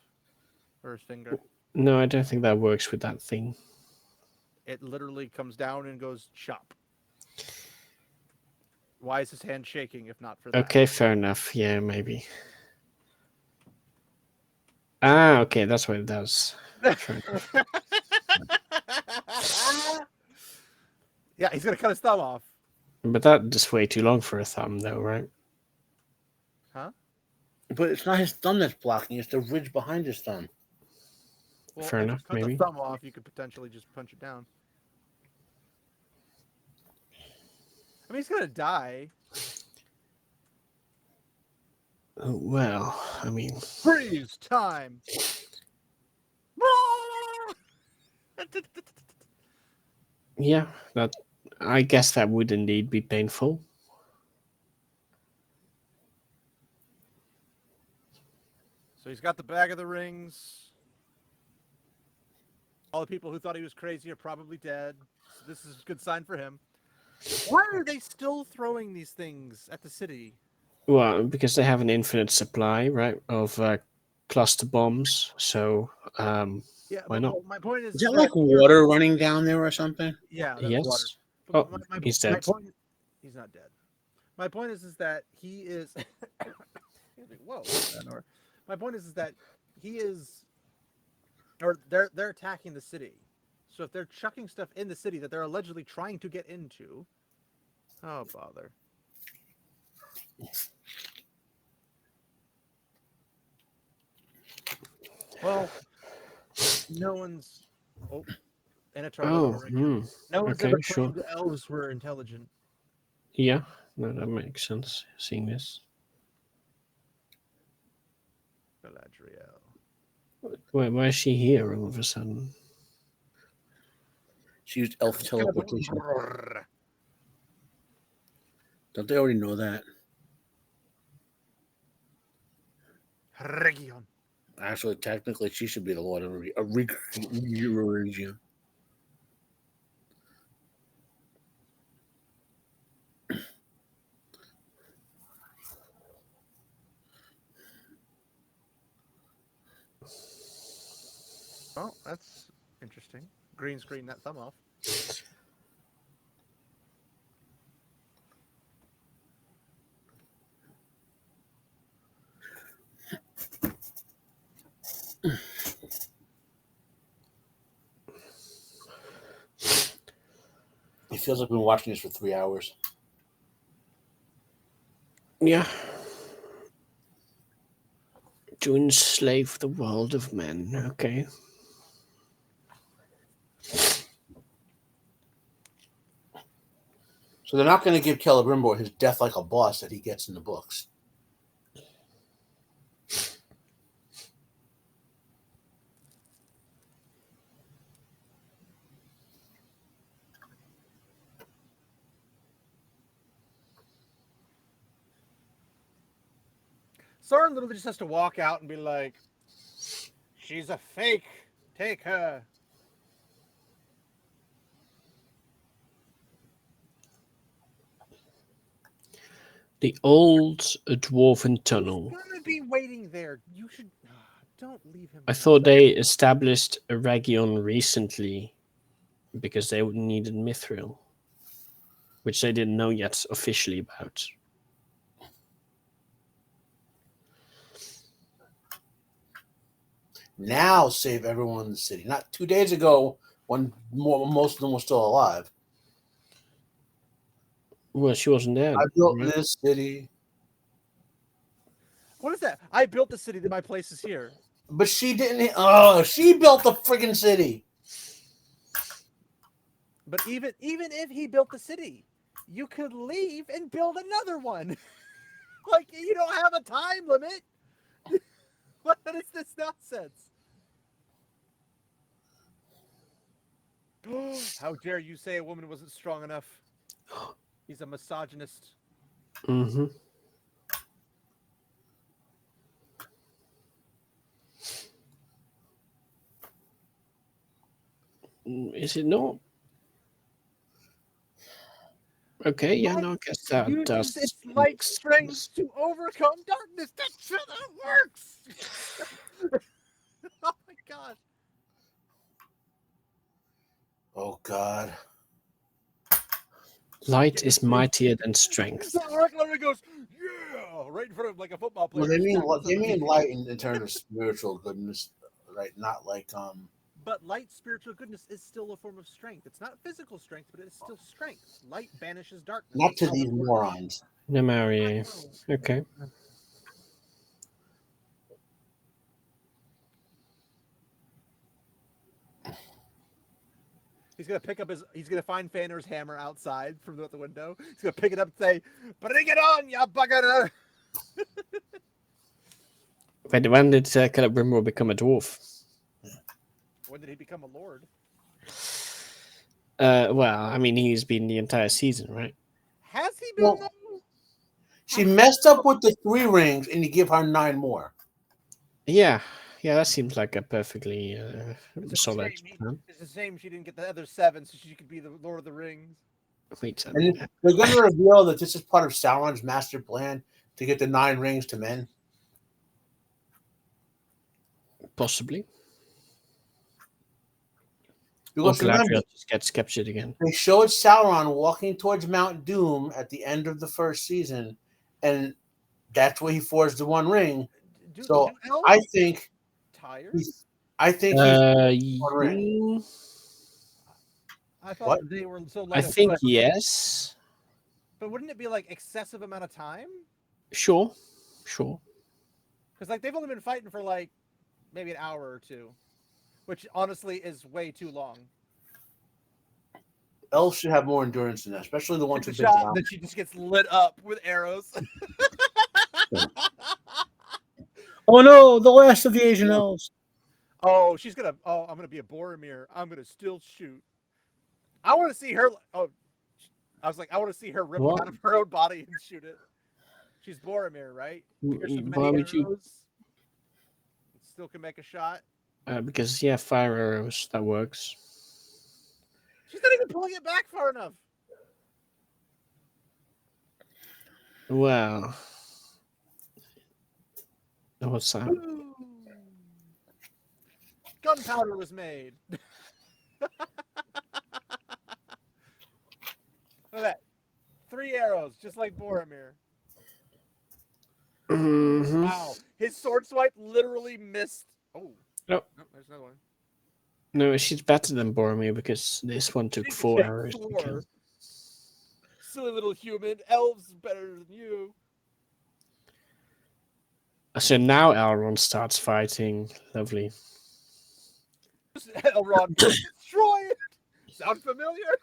B: Or his finger.
C: No, I don't think that works with that thing.
B: It literally comes down and goes chop. Why is his hand shaking if not for that?
C: Okay, fair enough. Yeah, maybe. Ah, okay, that's what it does. Fair enough.
B: Yeah, he's going to cut his thumb off.
C: But that's way too long for a thumb, though, right?
B: Huh?
A: But it's not his thumb that's blocking; it's the ridge behind his thumb.
B: Well,
C: fair enough,
B: cut
C: maybe.
B: the thumb off, you could potentially just punch it down. I mean, he's going to die.
C: Oh, well, I mean...
B: Freeze time!
C: Yeah, I guess that would indeed be painful.
B: So he's got the bag of the rings. All the people who thought he was crazy are probably dead. So this is a good sign for him. Why are they still throwing these things at the city?
C: Well, because they have an infinite supply, right, of cluster bombs. So,
B: yeah,
C: why not?
B: My point
A: is that like water running down there or something?
B: Yeah,
C: yes.
B: Water.
C: He's dead.
B: He's not dead. My point is that he is Whoa. My point is that he is, or they're attacking the city. So if they're chucking stuff in the city that they're allegedly trying to get into, oh bother. Well, no one's. Oh, and a
C: Oh,
B: no one's
C: okay,
B: ever
C: sure.
B: claimed the elves were intelligent.
C: Yeah, no, that makes sense. Seeing this.
B: Galadriel.
C: Why is she here all of a sudden?
A: She used elf teleportation. Don't they already know that?
B: Region.
A: Actually, technically, she should be the Lord of region.
B: Oh, that's interesting. Green screen that thumb off.
A: It feels like we've been watching this for 3 hours.
C: Yeah. To enslave the world of men. Okay.
A: So they're not going to give Celebrimbor his death like a boss that he gets in the books.
B: Sauron literally just has to walk out and be like, "She's a fake. Take her."
C: The old dwarven tunnel.
B: He's gonna be waiting there. You should don't leave him.
C: I thought they established a region recently because they needed Mithril, which they didn't know yet officially about.
A: Now save everyone in the city. Not 2 days ago when most of them were still alive.
C: Well, she wasn't there.
A: I built this city.
B: What is that? I built the city. My place is here.
A: But she didn't. Oh, she built the friggin' city.
B: But even if he built the city, you could leave and build another one. Like, you don't have a time limit. What is this nonsense? How dare you say a woman wasn't strong enough? He's a misogynist.
C: Mm-hmm. Is it not? Okay, yeah, no, I guess that does.
B: Its light strength to overcome darkness. That's how that works. Oh my god.
A: Oh god.
C: Light is mightier than strength.
B: So Rick goes, yeah, right in front of like a football player.
A: Well, they mean light in terms of spiritual goodness, right? Not like
B: But light, spiritual goodness is still a form of strength. It's not physical strength, but it's still strength. Light banishes darkness.
A: Not to these morons.
C: No, Mario. Okay.
B: He's gonna find Fanner's hammer outside from the window. He's gonna pick it up and say, "Bring it on, ya bugger!"
C: When did Celebrimbor become a dwarf?
B: When did he become a lord?
C: Well, I mean, he's been the entire season, right?
B: Has he been?
A: Well, she messed up with the 3 rings, and you give her 9 more.
C: Yeah, that seems like a perfectly solid plan.
B: It's a shame she didn't get the other 7, so she could be the Lord of the Rings.
C: Wait,
A: And they're going to reveal that this is part of Sauron's master plan to get the 9 rings to men.
C: Possibly.
A: Because remember,
C: just gets captured again.
A: they showed Sauron walking towards Mount Doom at the end of the first season, and That's where he forged the One Ring. So
B: Do elves
A: I think
B: tired?
A: he's One ring.
B: I thought
A: What?
B: they were so
C: I
B: light of
C: think
B: foot.
C: yes.
B: But wouldn't it be like excessive amount of time?
C: Sure.
B: Because like they've only been fighting for like maybe an hour or two, which honestly is way too long.
A: Elves should have more endurance than that, especially the ones
B: The
A: who've been
B: shot
A: around.
B: that she just gets lit up with arrows.
A: Oh no, the last of the Asian elves.
B: Oh, she's gonna. Oh, I'm gonna be a Boromir. I'm gonna still shoot. I want to see her. Oh, I was like, I want to see her rip
C: What?
B: out of her own body and shoot it. She's Boromir, right? Pierce with
C: Why
B: many
C: would you?
B: arrows. Still can make a shot.
C: Because fire arrows, that works.
B: She's not even pulling it back far enough.
C: Well, what's that?
B: Ooh. Gunpowder was made. Look at that. 3 arrows, just like Boromir.
C: Mm-hmm.
B: Wow. His sword swipe literally missed. Oh.
C: Nope.
B: Oh, there's another one.
C: No, she's better than Boromir because this one took
B: She
C: 4
B: took
C: arrows to
B: 4.
C: kill.
B: Silly little human. Elves better than you.
C: So now Elrond starts fighting. Lovely.
B: Elrond, destroy it. Sound familiar?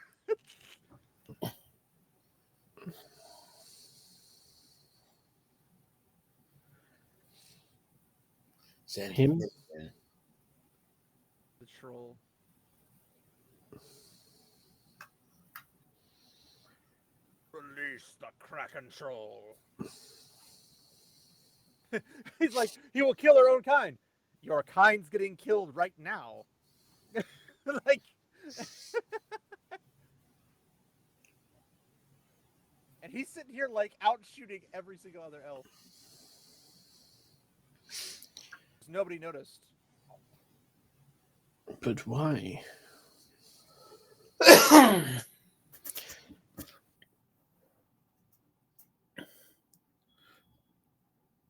C: Him?
B: The troll. Release the Kraken troll. He's like, he will kill our own kind. Your kind's getting killed right now. Like, and he's sitting here like out shooting every single other elf. Nobody noticed.
C: But why?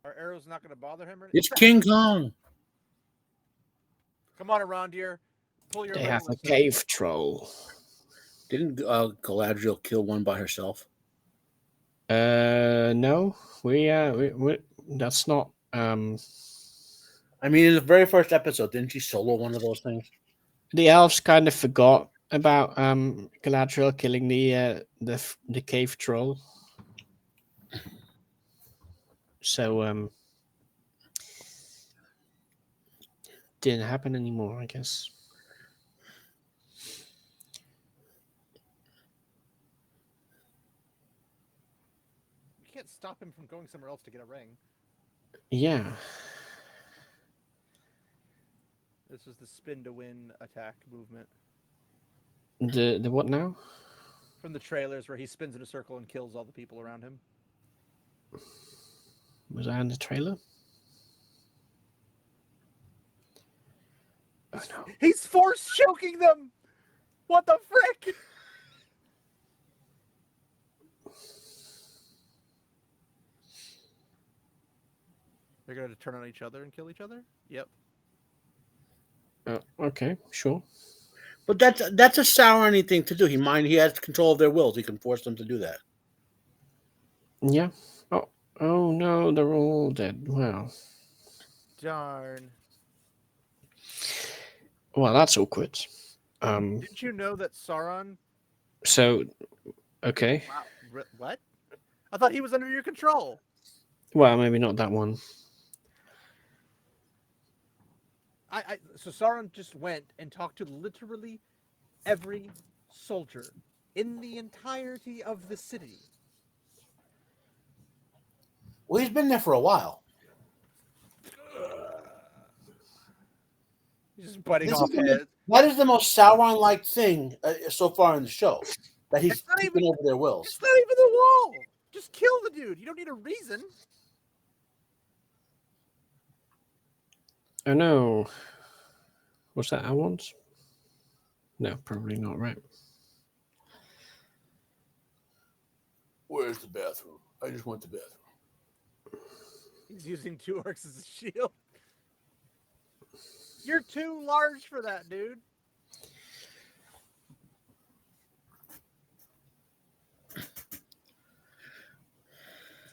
B: Our arrow's not going to bother him?
A: It's King Kong.
B: Come on, Arondir. Pull your
C: They have a
B: Legolas out.
C: cave troll.
A: Didn't Galadriel kill one by herself?
C: No, we that's not.
A: I mean, in the very first episode, didn't she solo one of those things?
C: The elves kind of forgot about Galadriel killing the cave troll. So didn't happen anymore, I guess.
B: You can't stop him from going somewhere else to get a ring.
C: Yeah.
B: This was the spin to win attack movement.
C: The what now?
B: From the trailers where he spins in a circle and kills all the people around him.
C: Was that in the trailer? Oh no.
B: He's force choking them! What the frick? They're going to turn on each other and kill each other? Yep.
C: Okay, sure.
A: But that's a Sauron thing to do. He has control of their wills. He can force them to do that.
C: Yeah. Oh no, they're all dead. Wow.
B: Darn.
C: Well, that's awkward.
B: Didn't you know that Sauron...
C: So, okay.
B: Wow. What? I thought he was under your control.
C: Well, maybe not that one.
B: So Sauron just went and talked to literally every soldier in the entirety of the city.
A: Well, he's been there for a while.
B: He's just biting off heads.
A: That is the most Sauron-like thing so far in the show. That he's keeping over their wills.
B: It's not even the wall. Just kill the dude. You don't need a reason.
C: Oh no. Was that Elrond? No, probably not, right?
A: Where's the bathroom? I just want the bathroom.
B: He's using 2 orcs as a shield. You're too large for that, dude. He's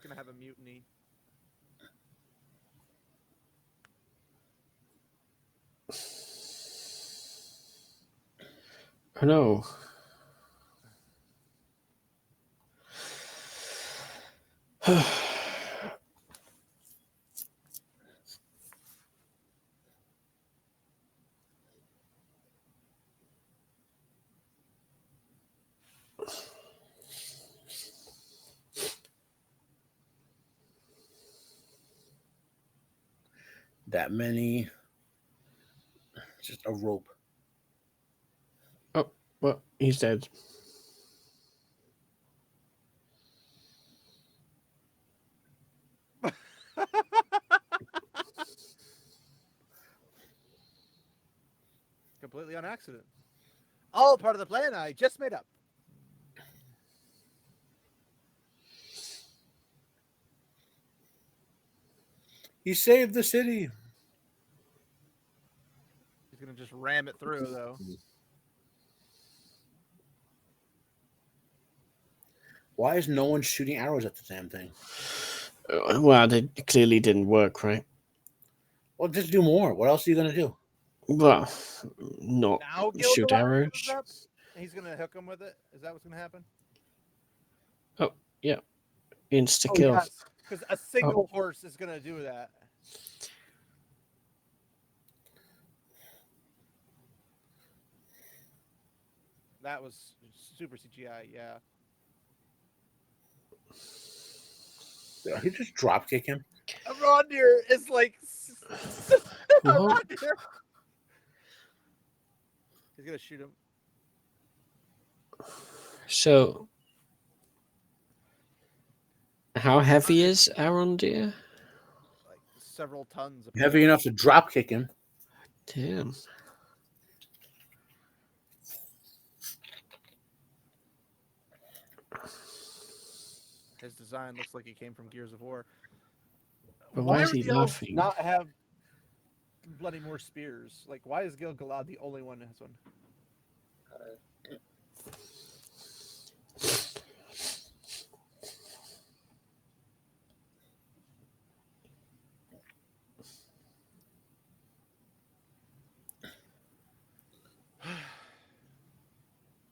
B: gonna have a mutiny.
C: Oh no.
A: That many. Just a rope.
C: Oh, well, he's dead.
B: Completely on accident. All part of the plan I just made up.
A: He saved the city.
B: He's gonna just ram it through, though.
A: Why is no one shooting arrows at the damn thing?
C: Well, they clearly didn't work, right?
A: Well, just do more. What else are you gonna do?
C: Well, not
B: Now
C: shoot
B: Gilgalad
C: arrows.
B: shows up, and he's gonna hook him with it. Is that what's gonna happen?
C: Oh, yeah. Insta
B: Oh,
C: kill.
B: yes, because a single horse is gonna do that. That was super CGI, yeah.
A: He just drop kick him.
B: Arondir is like
C: What?
B: Arondir. He's gonna shoot him.
C: So, how heavy is Arondir?
B: Like several tons of
A: Heavy enough to drop kick him.
C: Damn.
B: His design looks like he came from Gears of War.
C: But why is
B: would
C: he
B: the elves
C: laughing?
B: not have bloody more spears? Like, why is Gil-galad the only one that has one?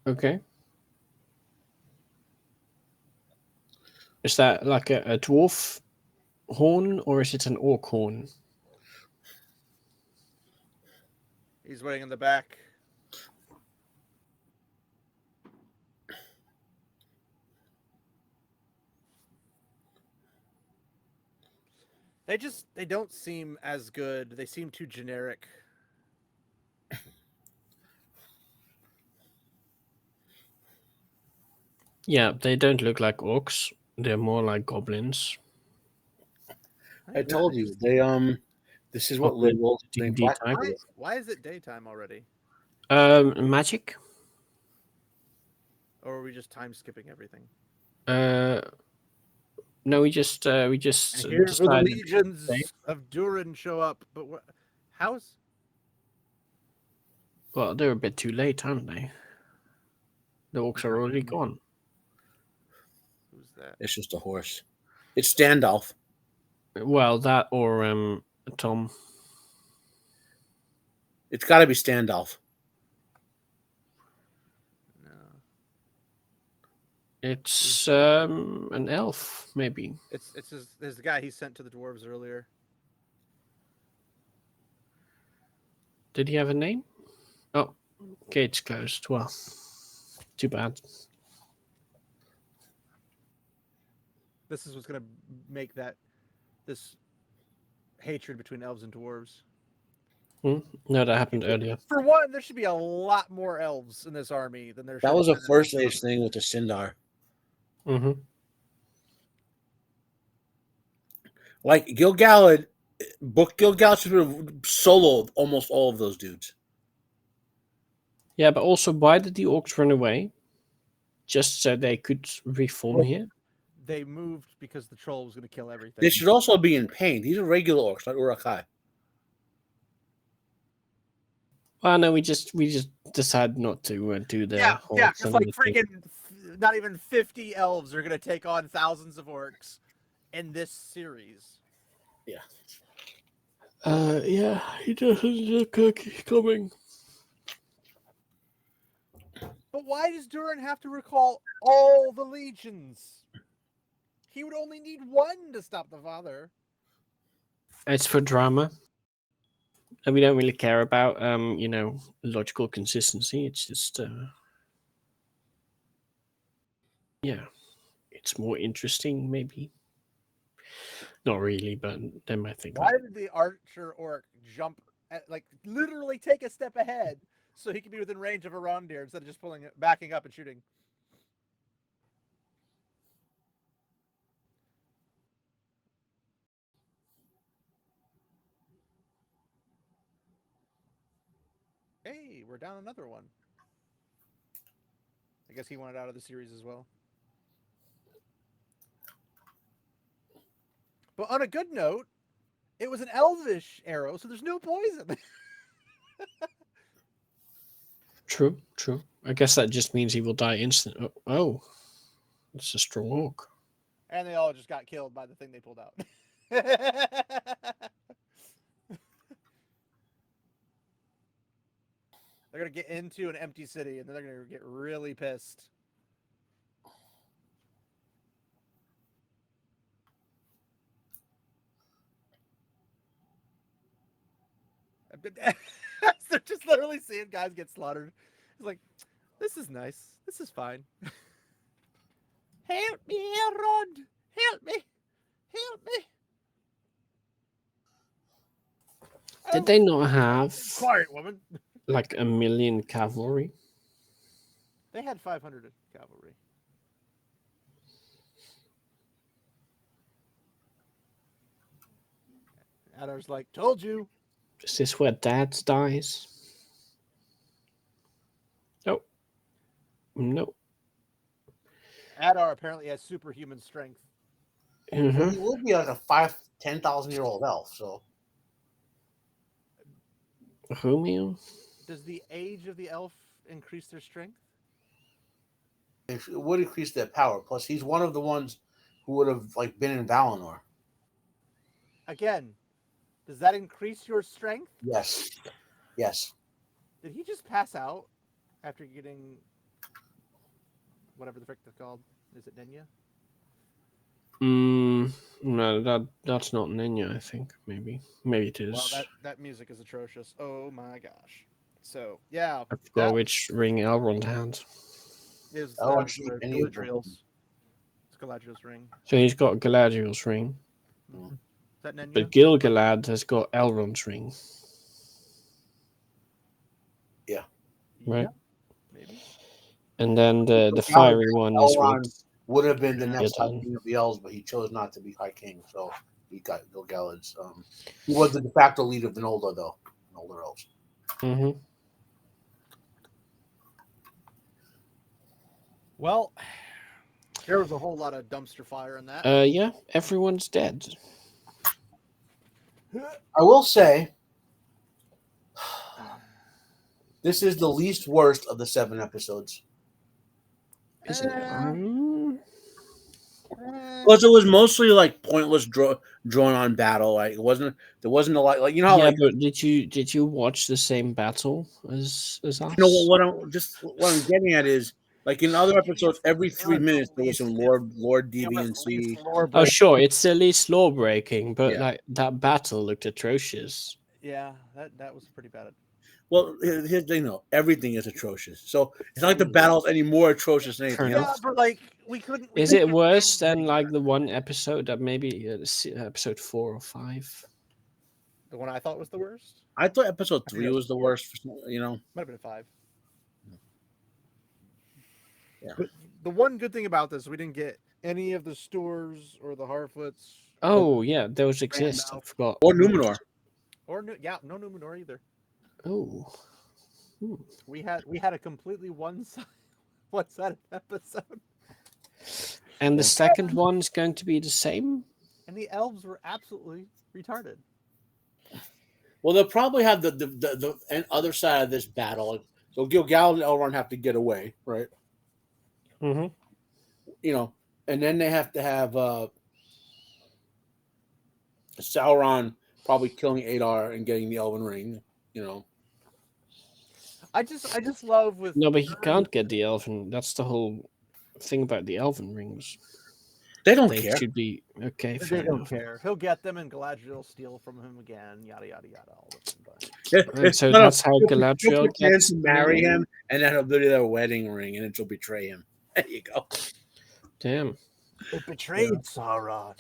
C: Okay. Is that like a dwarf horn or is it an orc horn?
B: He's waiting in the back. They don't seem as good. They seem too generic.
C: Yeah, they don't look like orcs. They're more like goblins.
A: I told you they This is what
C: Probably
A: liberals
C: D&D
A: think.
C: type.
B: Why is it daytime already?
C: Magic.
B: Or are we just time skipping everything?
C: No, we just
B: And here's where the
C: decided.
B: legions of Durin show up. But what? How's?
C: Well, they're a bit too late, aren't they? The orcs are already gone.
B: Who's that?
A: It's just a horse. It's Standoff.
C: Well, that or Tom.
A: It's got to be Standoff.
B: No.
C: It's an elf, maybe.
B: It's there's the guy he sent to the dwarves earlier.
C: Did he have a name? Oh, gate's closed. Well, too bad.
B: This is what's gonna make this hatred between elves and dwarves.
C: No, that happened earlier.
B: For one, there should be a lot more elves in this army than there should.
A: That was a
B: have been in
A: first
B: this
A: age thing with the Sindar.
C: Mm-hmm.
A: Like Gil-galad, Gil-galad should have soloed almost all of those dudes.
C: Yeah, but also, why did the orcs run away? Just so they could reform here?
B: they moved because the troll was going to kill everything.
A: They should also be in pain. These are regular orcs, not Urukai.
C: Well, no, we just decided not to do the whole.
B: It's like
C: summoning thing.
B: freaking not even 50 elves are going to take on thousands of orcs in this series.
A: Yeah.
C: Yeah, he doesn't look like he's coming.
B: But why does Durin have to recall all the legions? He would only need one to stop the father.
C: It's for drama. And we don't really care about logical consistency. It's just yeah. It's more interesting, maybe. Not really, but they might think.
B: Why did the archer orc jump literally take a step ahead so he could be within range of a Rondir instead of just backing up and shooting? Hey, we're down another one. I guess he wanted out of the series as well. But on a good note, it was an elvish arrow, so there's no poison.
C: True. I guess that just means he will die instantly. Oh, it's a strong orc.
B: And they all just got killed by the thing they pulled out. They're going to get into an empty city, and then they're going to get really pissed. They're just literally seeing guys get slaughtered. It's like, this is nice. This is fine. Help me, Elrond! Help me! Help me!
C: Did they not have
B: Quiet, woman.
C: like 1 million cavalry?
B: They had 500 cavalry. Adar's like, told you.
C: Is this where Dad dies? No.
B: Adar apparently has superhuman strength.
C: Mm-hmm.
A: He will be like a 10,000-year-old elf, so.
C: Romeo?
B: Does the age of the elf increase their strength?
A: It would increase their power. Plus, he's one of the ones who would have been in Valinor.
B: Again, does that increase your strength?
A: Yes.
B: Did he just pass out after getting whatever the frick they're called? Is it Nenya?
C: No, that's not Nenya, I think. Maybe it is.
B: Well, that music is atrocious. Oh my gosh. So, yeah.
C: I forgot which ring Elrond had.
B: Is
A: Galadriel's
B: ring.
C: So he's got Galadriel's ring.
B: Mm-hmm. Is that Nenya?
C: But Gil-galad has got Elrond's ring.
A: Yeah.
C: Right?
B: Maybe.
C: And then the fiery one is
A: Elrond would have been the next
C: Yeah.
A: High King of the Elves, but he chose not to be High King, so he got Gil-galad's. He was the de facto leader of the Noldor, though. Noldor Elves.
C: Mm-hmm.
B: Well, there was a whole lot of dumpster fire in that.
C: Yeah, everyone's dead.
A: I will say, this is the least worst of the 7 episodes.
C: Is it?
A: Plus, it was mostly pointless, drawn on battle. There wasn't a lot.
C: Yeah, but did you watch the same battle as us?
A: What I'm getting at is, in other episodes, every 3 minutes there was some Lord deviancy.
C: Oh, sure, it's the least law breaking, but
A: Yeah.
C: that battle looked atrocious.
B: Yeah, that was pretty bad.
A: Well, here's the thing, though. Everything is atrocious. So it's not like the battle's any more atrocious than anything else.
B: Yeah, but we couldn't.
C: Is it worse than the one episode that maybe episode 4 or 5?
B: The one I thought was the worst?
A: I thought episode 3 was the worst.
B: Might have been 5.
A: Yeah.
B: But the one good thing about this, we didn't get any of the Stores or the Harfoots.
C: Oh yeah, those exist. I forgot.
A: Or Numenor.
B: No Numenor either.
C: Oh.
B: We had a completely one-sided episode.
C: And the second one is going to be the same?
B: And the elves were absolutely retarded.
A: Well, they'll probably have the other side of this battle. So Gilgalad and Elrond have to get away, right?
C: Mm-hmm.
A: You know, and then they have to have Sauron probably killing Adar and getting the Elven Ring. You know,
B: I just love with
C: No, but he can't get the elven. That's the whole thing about the elven rings.
A: they don't
C: They
A: care.
C: should be okay.
B: They
C: Fair
B: don't
C: enough.
B: care. He'll get them, and Galadriel will steal from him again. Yada yada yada. All of them. But
C: And so
A: No,
C: that's how
A: he'll
C: Galadriel
A: pretend
C: gets
A: to marry him, and then he'll do their wedding ring, and then she'll betray him. There you go.
C: Damn.
B: it betrayed Sauron.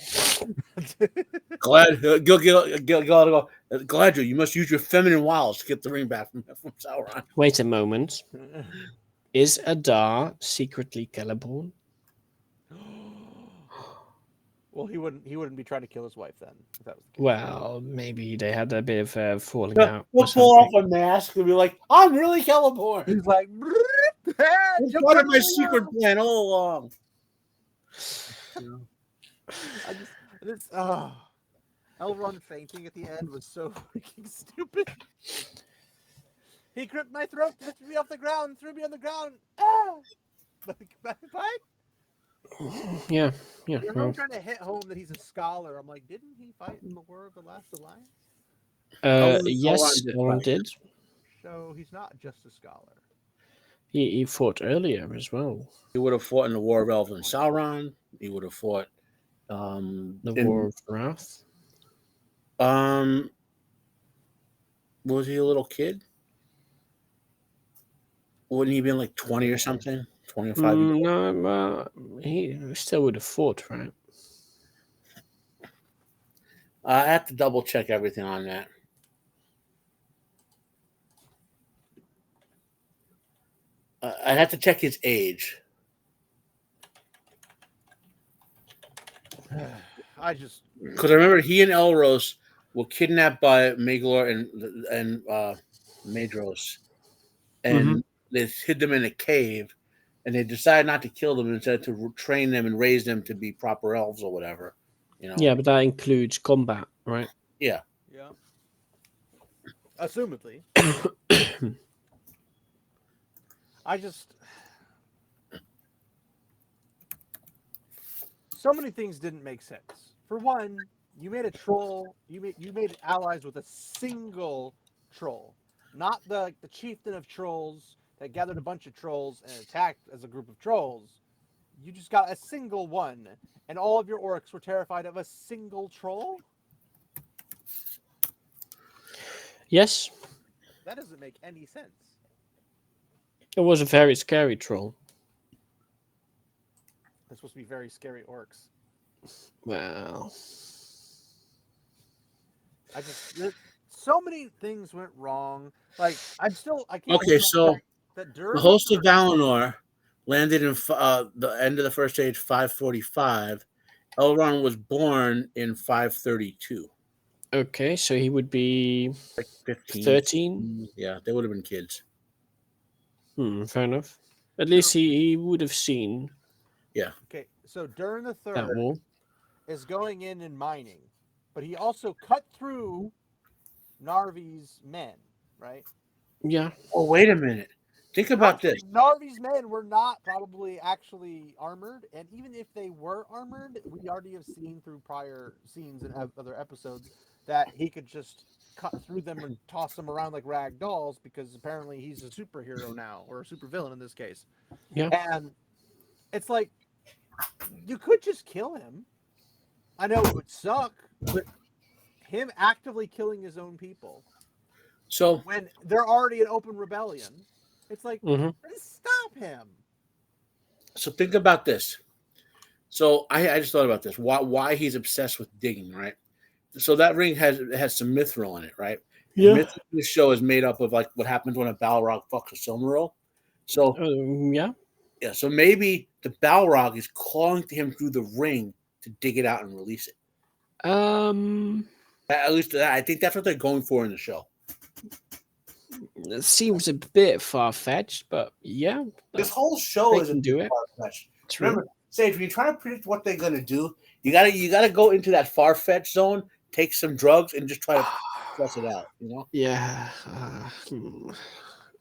A: Galadriel, you must use your feminine wiles to get the ring back from Sauron.
C: Wait a moment. Is Adar secretly Celeborn?
B: Well, he wouldn't be trying to kill his wife then. If that was the case.
C: Well, maybe they had a bit of falling out.
A: He'll
C: or
A: pull off
C: something.
A: a mask and be like, "I'm really Celeborn.
B: He's like,
A: It's part of my secret plan all along."
B: Elrond fainting at the end was so freaking stupid. He gripped my throat, lifted me off the ground, threw me on the ground. Ah! What?
C: Yeah.
B: They're
C: Well,
B: trying to hit home that he's a scholar. I'm like, didn't he fight in the War of the Last Alliance?
C: yes, Elrond did.
B: So he's not just a scholar.
C: He fought earlier as well.
A: He would have fought in the War of Elven Sauron. He would have fought
C: The War of Wrath.
A: Was he a little kid? Wouldn't he have been like 20 or something? 25?
C: No, he still would have fought, right?
A: I have to double check everything on that. I'd have to check his age. Because I remember he and Elros were kidnapped by Maglor and Maedhros, and they hid them in a cave, and they decided not to kill them, instead to train them and raise them to be proper elves or whatever. You know?
C: Yeah, but that includes combat, right?
A: Yeah.
B: Yeah. Assumedly. So many things didn't make sense. For one, you made a troll. You made allies with a single troll, not the chieftain of trolls that gathered a bunch of trolls and attacked as a group of trolls. You just got a single one, and all of your orcs were terrified of a single troll?
C: Yes.
B: That doesn't make any sense.
C: It was a very scary troll.
B: They're supposed to be very scary orcs.
C: Well,
B: so many things went wrong. Like, I can't.
A: Okay, so
B: that
A: the host of Valinor landed in the end of the first age, 545. Elrond was born in 532.
C: okay, so he would be
A: Like 15.
C: 13?
A: Yeah, they would have been kids.
C: Fair enough. At least he would have seen
A: Yeah.
B: Okay, so Durin the
C: that
B: Third
C: wall.
B: is going in and mining, but he also cut through Narvi's men, right?
C: Yeah.
A: Oh, wait a minute. Think about this.
B: Narvi's men were not probably actually armored, and even if they were armored, we already have seen through prior scenes and other episodes that he could just cut through them and toss them around like rag dolls, because apparently he's a superhero now, or a supervillain in this case.
C: Yeah.
B: And it's like, you could just kill him. I know it would suck, but him actively killing his own people,
A: So
B: when they're already in open rebellion, it's like, stop him.
A: So think about this. So I just thought about this. Why he's obsessed with digging, right? So that ring has some mithril in it, right?
C: Yeah.
A: Mithril in the show is made up of like what happens when a Balrog fucks a Silmaril. So
C: Yeah.
A: yeah, so maybe the Balrog is calling to him through the ring to dig it out and release it. At least I think that's what they're going for in the show.
C: It seems a bit far fetched, but yeah.
A: This whole show
C: They
A: is
C: can do it.
A: far-fetched.
C: True.
A: Remember, say if you're trying to predict what they're gonna do, you gotta go into that far-fetched zone, take some drugs, and just try to suss it out. You know?
C: Yeah,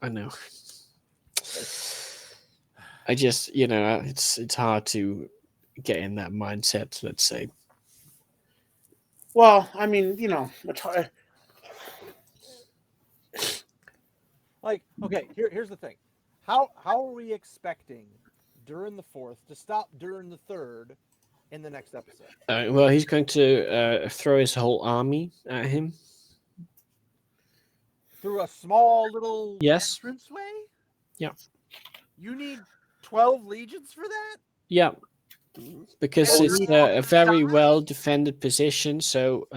C: I know. I just, it's hard to get in that mindset. Let's say.
A: Well, I mean, it's hard.
B: Like, okay, here's the thing. How are we expecting during the fourth to stop during the third in the next episode?
C: Well, he's going to throw his whole army at him.
B: Through a small little
C: Yes.
B: entranceway?
C: Yeah.
B: You need 12 legions for that?
C: Yeah, because it's a very well defended position. So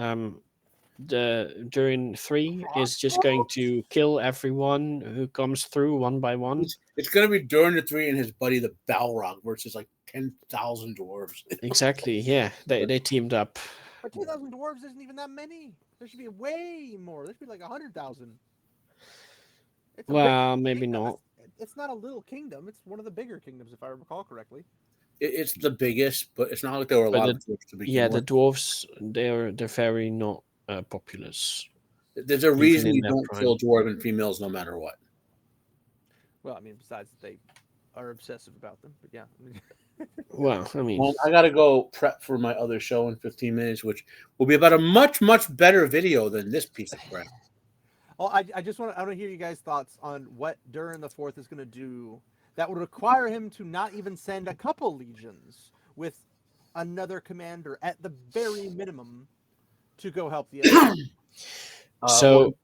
C: the during 3 is just going to kill everyone who comes through one by one.
A: It's gonna be during the 3 and his buddy the Balrog versus like 10,000 dwarves.
C: Exactly. Yeah, they teamed up.
B: But 2,000 dwarves isn't even that many. There should be way more. There should be like 100,000.
C: Well, maybe not.
B: It's not a little kingdom. It's one of the bigger kingdoms, if I recall correctly.
A: It's the biggest, but it's not like there were a lot of dwarves to begin with.
C: The dwarves they're very not populous.
A: There's a reason you don't kill dwarven females no matter what.
B: Well, I mean, besides they are obsessive about them, but yeah.
C: Well, I mean,
A: I gotta go prep for my other show in 15 minutes, which will be about a much better video than this piece of crap.
B: Well, I want to hear you guys' thoughts on what Durin the Fourth is going to do that would require him to not even send a couple legions with another commander at the very minimum to go help the enemy.
C: So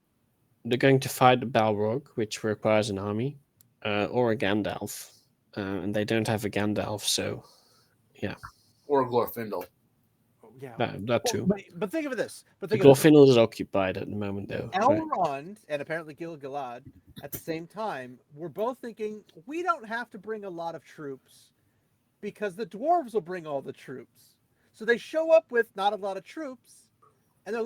C: they're going to fight the Balrog, which requires an army, or a Gandalf, and they don't have a Gandalf, so yeah.
A: Or a Glorfindel.
B: Yeah,
C: that too.
B: But think of this.
C: Glorfindel is occupied at the moment, though.
B: Elrond and apparently Gil-galad at the same time were both thinking we don't have to bring a lot of troops because the dwarves will bring all the troops. So they show up with not a lot of troops, and they're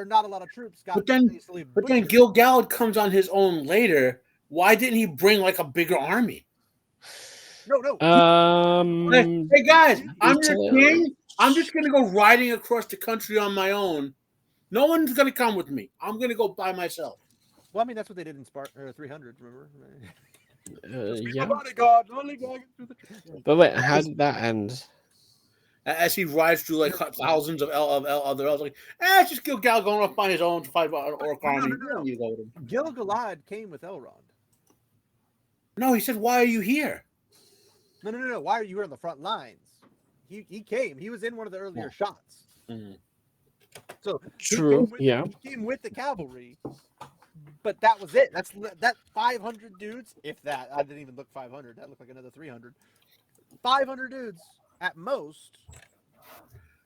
B: not a lot of troops.
A: But then Gil-galad comes on his own later. Why didn't he bring like a bigger army?
B: No.
A: Hey guys, I'm your king. I'm just gonna go riding across the country on my own. No one's gonna come with me. I'm gonna go by myself.
B: Well, I mean that's what they did in Sparta 300. Remember?
C: Yeah.
B: Bodyguard.
C: But wait, how did that end?
A: As he rides through like thousands of other elves, like, it's just Gil-galad going off on his own to fight an orc army.
B: No. Gil-galad came with Elrond.
A: No, he said, "Why are you here?"
B: No. Why are you here on the front lines? He came. He was in one of the earlier shots.
A: Mm-hmm.
C: So true.
B: He came with the cavalry, but that was it. That 500 dudes. If that, I didn't even look 500. That looked like another 300. 500 dudes at most,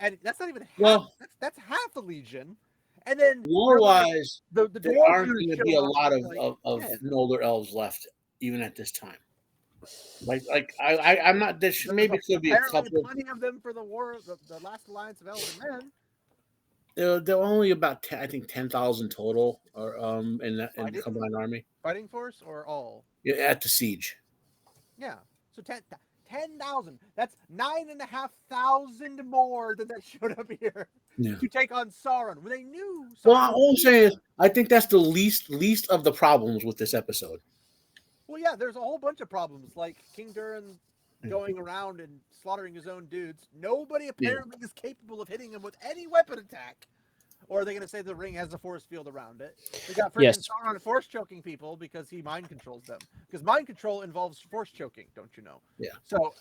B: and that's not even half.
A: Well,
B: that's half a legion. And then
A: war-wise,
B: the
A: there aren't going to be a lot of Noldor elves left, even at this time. I'm not. This maybe could be a couple.
B: Plenty of them for the war, the last alliance of elven men.
A: There were only about 10,000 total, or in the combined army.
B: Fighting force or all?
A: Yeah, at the siege.
B: Yeah, so 10,000. That's 9,500 more than that showed up here to take on Sauron when they knew.
A: Well, all I'm saying is, I think that's the least of the problems with this episode.
B: Well, yeah, there's a whole bunch of problems, like King Durin going around and slaughtering his own dudes. Nobody apparently is capable of hitting him with any weapon attack. Or are they going to say the ring has a force field around it? We got freaking Sauron force choking people because he mind controls them. Because mind control involves force choking, don't you know?
A: Yeah.
B: So,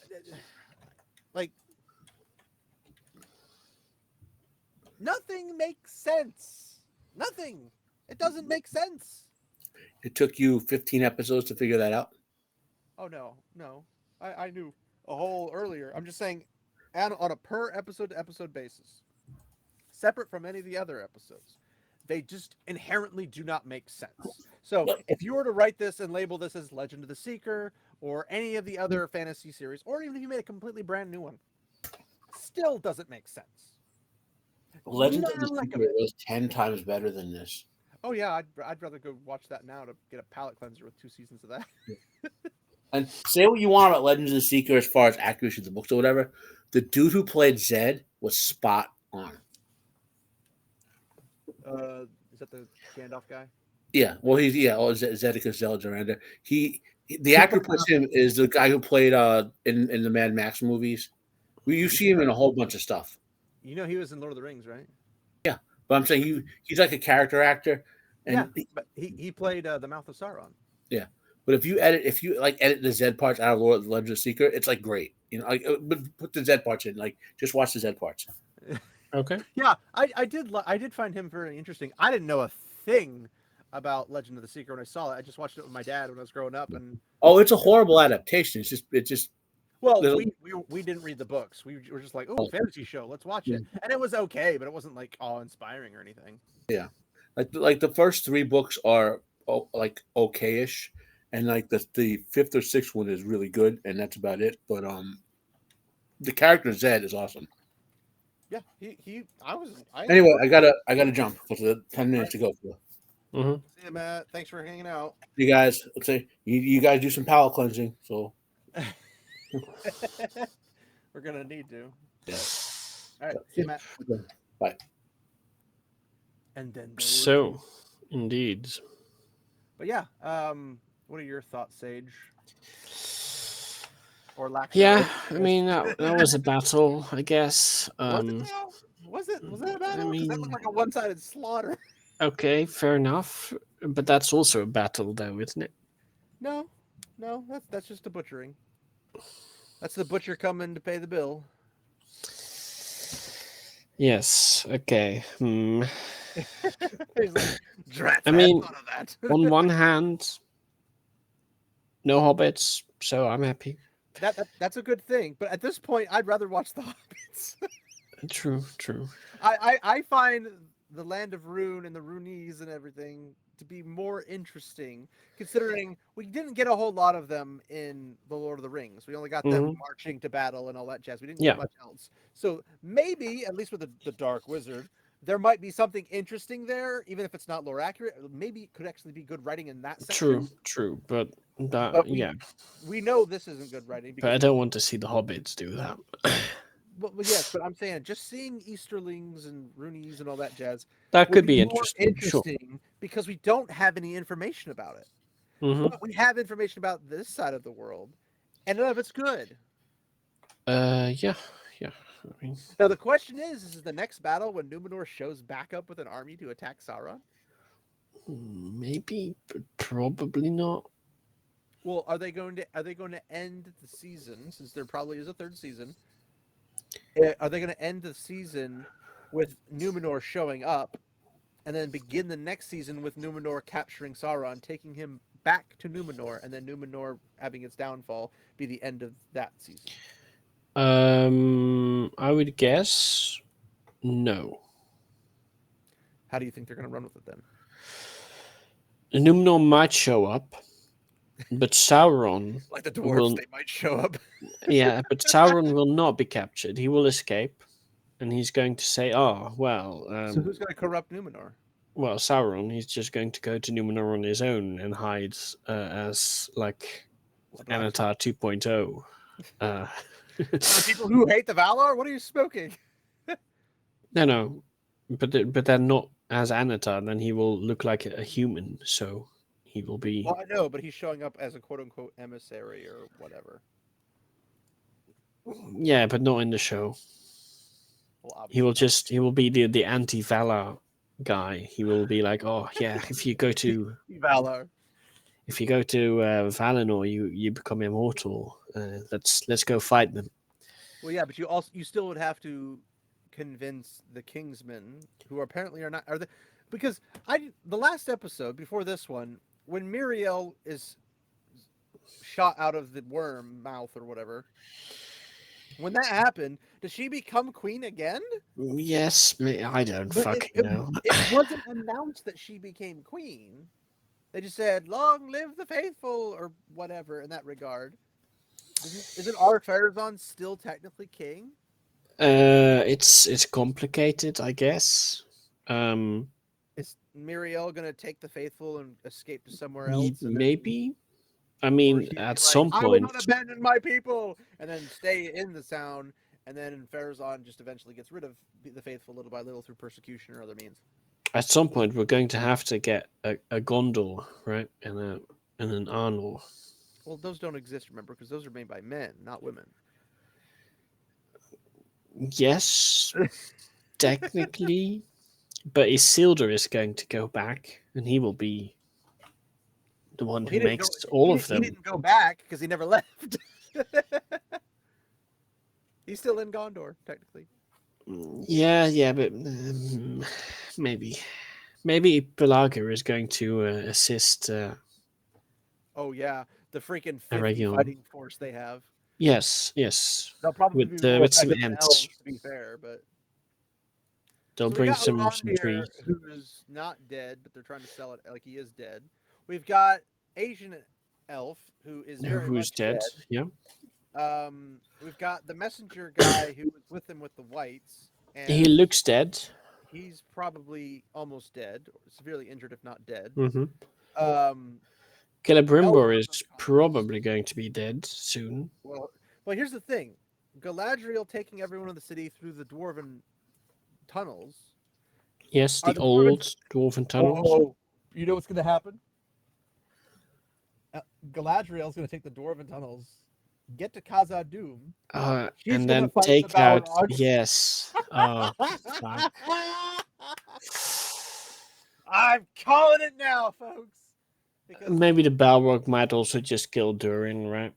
B: like, nothing makes sense. Nothing. It doesn't make sense.
A: It took you 15 episodes to figure that out?
B: Oh, no. I knew a whole earlier. I'm just saying on a per episode to episode basis, separate from any of the other episodes, they just inherently do not make sense. So if you were to write this and label this as Legend of the Seeker or any of the other fantasy series, or even if you made a completely brand new one, still doesn't make sense.
A: Legend of the Seeker was 10 times better than this.
B: Oh yeah, I'd rather go watch that now to get a palate cleanser with 2 seasons of that.
A: And say what you want about Legends of the Seeker as far as accuracy of the books or whatever. The dude who played Zed was spot on.
B: Is that the Gandalf guy?
A: Yeah, well, Zedekiah Zeldarander. The actor who plays him is the guy who played in the Mad Max movies. You see him in a whole bunch of stuff.
B: You know he was in Lord of the Rings, right?
A: Yeah, but I'm saying he's like a character actor, and
B: but he played the Mouth of Sauron.
A: Yeah, but if you edit the Zed parts out of Lord of the Legend of Secret, it's like great. Like but put the Zed parts in. Like just watch the Zed parts.
C: Okay.
B: Yeah, I did find him very interesting. I didn't know a thing about Legend of the Secret when I saw it. I just watched it with my dad when I was growing up, and
A: it's a horrible adaptation. It's just.
B: Well, we didn't read the books. We were just like, oh, fantasy show, let's watch it, and it was okay, but it wasn't like awe-inspiring or anything.
A: Yeah, like the first 3 books are like okayish, and like the 5th or 6th one is really good, and that's about it. But the character Zed is awesome.
B: Yeah,
A: Anyway, I gotta jump because the 10 minutes to go.
C: Mm-hmm.
B: See you, Matt. Thanks for hanging out.
A: You guys, let's say you guys do some palate cleansing. So
B: we're gonna need to.
A: Yeah.
B: All right, see you, Matt.
A: Bye.
B: And then
C: so, indeed.
B: But yeah, what are your thoughts, Sage? Or lack?
C: Yeah, I mean that was a battle, I guess.
B: Was that a battle? Because that looked like a one-sided slaughter.
C: Okay, fair enough, but that's also a battle, though, isn't it?
B: No, that's just a butchering. That's the butcher coming to pay the bill.
C: Yes. Okay.
B: He's like,
C: I mean, on one hand, no hobbits, so I'm happy.
B: That's a good thing, but at this point, I'd rather watch the Hobbits.
C: True.
B: I find the Land of Rune and the Runees and everything to be more interesting, considering we didn't get a whole lot of them in the Lord of the Rings. We only got them marching to battle and all that jazz. We didn't get much else. So maybe, at least with the Dark Wizard, there might be something interesting there, even if it's not lore accurate. Maybe it could actually be good writing in that section.
C: True, but
B: we know this isn't good writing.
C: But I don't want to see the hobbits do that.
B: Well, yes, but I'm saying just seeing Easterlings and Runees and all that jazz
C: that could be interesting. Sure.
B: Because we don't have any information about it. But we have information about this side of the world, and none of it's good.
C: Yeah. I mean...
B: Now the question is the next battle when Numenor shows back up with an army to attack Sauron?
C: Maybe, but probably not.
B: Well, are they going to end the season, since there probably is a 3rd season? Are they going to end the season with Numenor showing up, and then begin the next season with Numenor capturing Sauron, taking him back to Numenor, and then Numenor having its downfall be the end of that season?
C: I would guess no.
B: How do you think they're going to run with it then?
C: Numenor might show up, but Sauron...
B: like the dwarves, they might show up.
C: Yeah, but Sauron will not be captured. He will escape, and he's going to say, so
B: who's going to corrupt Numenor?
C: Well, Sauron, he's just going to go to Numenor on his own and hide as, like, Anatar 2.0.
B: People who hate the Valar? What are you smoking?
C: No. But they're not as Anatar, then he will look like a human, so he will be...
B: Well, I know, but he's showing up as a quote-unquote emissary or whatever.
C: Yeah, but not in the show.
B: Well,
C: he will be the anti-Valar guy. He will be like, oh, yeah, if you go to...
B: Valar.
C: If you go to Valinor, you become immortal. Let's go fight them.
B: Well, yeah, but you still would have to convince the Kingsmen, who apparently are not... Because the last episode, before this one, when Miriel is shot out of the worm mouth or whatever, when that happened, does she become queen again?
C: Yes, I don't fucking know.
B: It wasn't announced that she became queen. They just said, long live the faithful, or whatever in that regard. Isn't Ar-Pharazôn still technically king?
C: It's complicated, I guess.
B: Is Miriel going to take the faithful and escape to somewhere else?
C: Maybe. I
B: Or
C: mean,
B: she'd be
C: at
B: like,
C: some
B: I will
C: point,
B: not abandon my people, and then stay in the sound, and then Farazan just eventually gets rid of the faithful little by little through persecution or other means.
C: we're going to have to get a Gondor, right, and an Arnor.
B: Well, those don't exist, remember, because those are made by men, not women.
C: Yes, technically, but Isildur is going to go back, and he will be the one
B: Well,
C: who makes all of
B: He
C: them.
B: didn't go back because he never left. He's still in Gondor, technically.
C: Yeah, but maybe Belager is going to assist
B: Oh yeah, the freaking 50
C: Aragon.
B: fighting force they have.
C: Yes,
B: They'll probably be more
C: with some
B: effective than
C: ants.
B: elves, to be fair, but
C: They'll
B: so we
C: bring
B: got
C: some
B: Arondir,
C: trees.
B: who is not dead, but they're trying to sell it like he is dead. We've got Asian elf, who is very
C: Who's
B: much
C: dead?
B: dead.
C: Yeah,
B: We've got the messenger guy who was with them with the whites, and
C: he looks dead.
B: he's probably almost dead, or severely injured if not dead.
C: Mm-hmm.
B: Um,
C: Celebrimbor
B: Elrond,
C: is
B: of course.
C: probably going to be dead soon.
B: Well, here's the thing: Galadriel taking everyone in the city through the dwarven tunnels.
C: Yes,
B: Are
C: the
B: the
C: old
B: dwarves?
C: dwarven tunnels.
B: Oh, you know what's going to happen? Galadriel's going to take the dwarven tunnels, get to Khazad-dûm. She's
C: And
B: going to
C: then
B: fight the
C: take out.
B: Balrogs.
C: Yes. Oh, fuck.
B: I'm calling it now, folks. Because
C: Maybe the Balrog might also just kill Durin, right?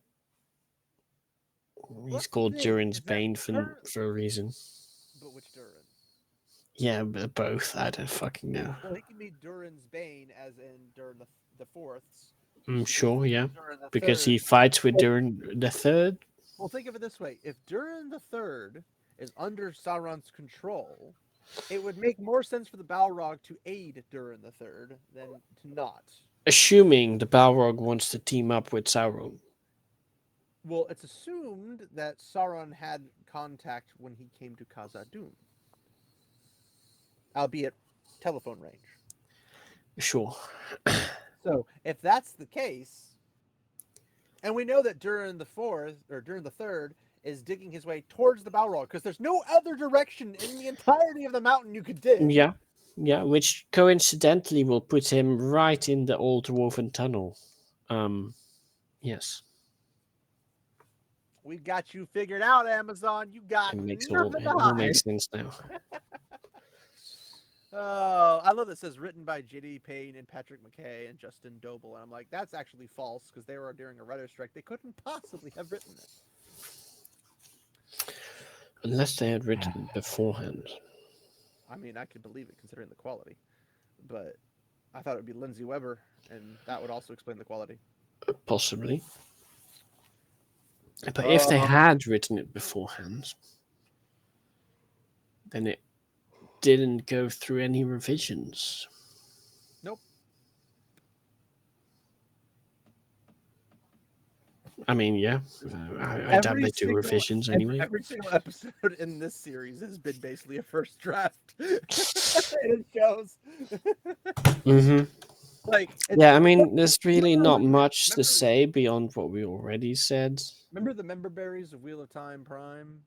C: He's called Durin's Bane for a reason.
B: But which Durin?
C: Yeah, but both. I don't fucking know.
B: Well, he can be Durin's Bane, as in Durin the Fourth's.
C: I'm sure, yeah.
B: Durin the
C: Because
B: Third.
C: he fights with Durin the Third.
B: Well, think of it this way: if Durin the Third is under Sauron's control, it would make more sense for the Balrog to aid Durin the Third than to not.
C: Assuming the Balrog wants to team up with Sauron.
B: Well, it's assumed that Sauron had contact when he came to Khazad-dûm, albeit telephone range.
C: Sure.
B: So, if that's the case, and we know that Durin the Fourth or Durin the Third is digging his way towards the Balrog because there's no other direction in the entirety of the mountain you could dig.
C: Yeah, which coincidentally will put him right in the old dwarven tunnel. Yes.
B: We've got you figured out, Amazon. You got
C: It
B: nothing to
C: all
B: hide.
C: makes sense now.
B: Oh, I love that it says written by J.D. Payne and Patrick McKay and Justin Doble. And I'm like, that's actually false because they were during a writer's strike. They couldn't possibly have written it.
C: Unless they had written it beforehand.
B: I mean, I could believe it considering the quality. But I thought it would be Lindsay Weber, and that would also explain the quality.
C: Possibly. But if they had written it beforehand, then it didn't go through any revisions.
B: Nope.
C: I mean, yeah, I doubt they do revisions anyway.
B: Every single episode in this series has been basically a first draft. It shows.
C: Mm-hmm.
B: Like,
C: yeah, I mean, there's really not much to say beyond what we already said.
B: Remember the member berries of Wheel of Time Prime?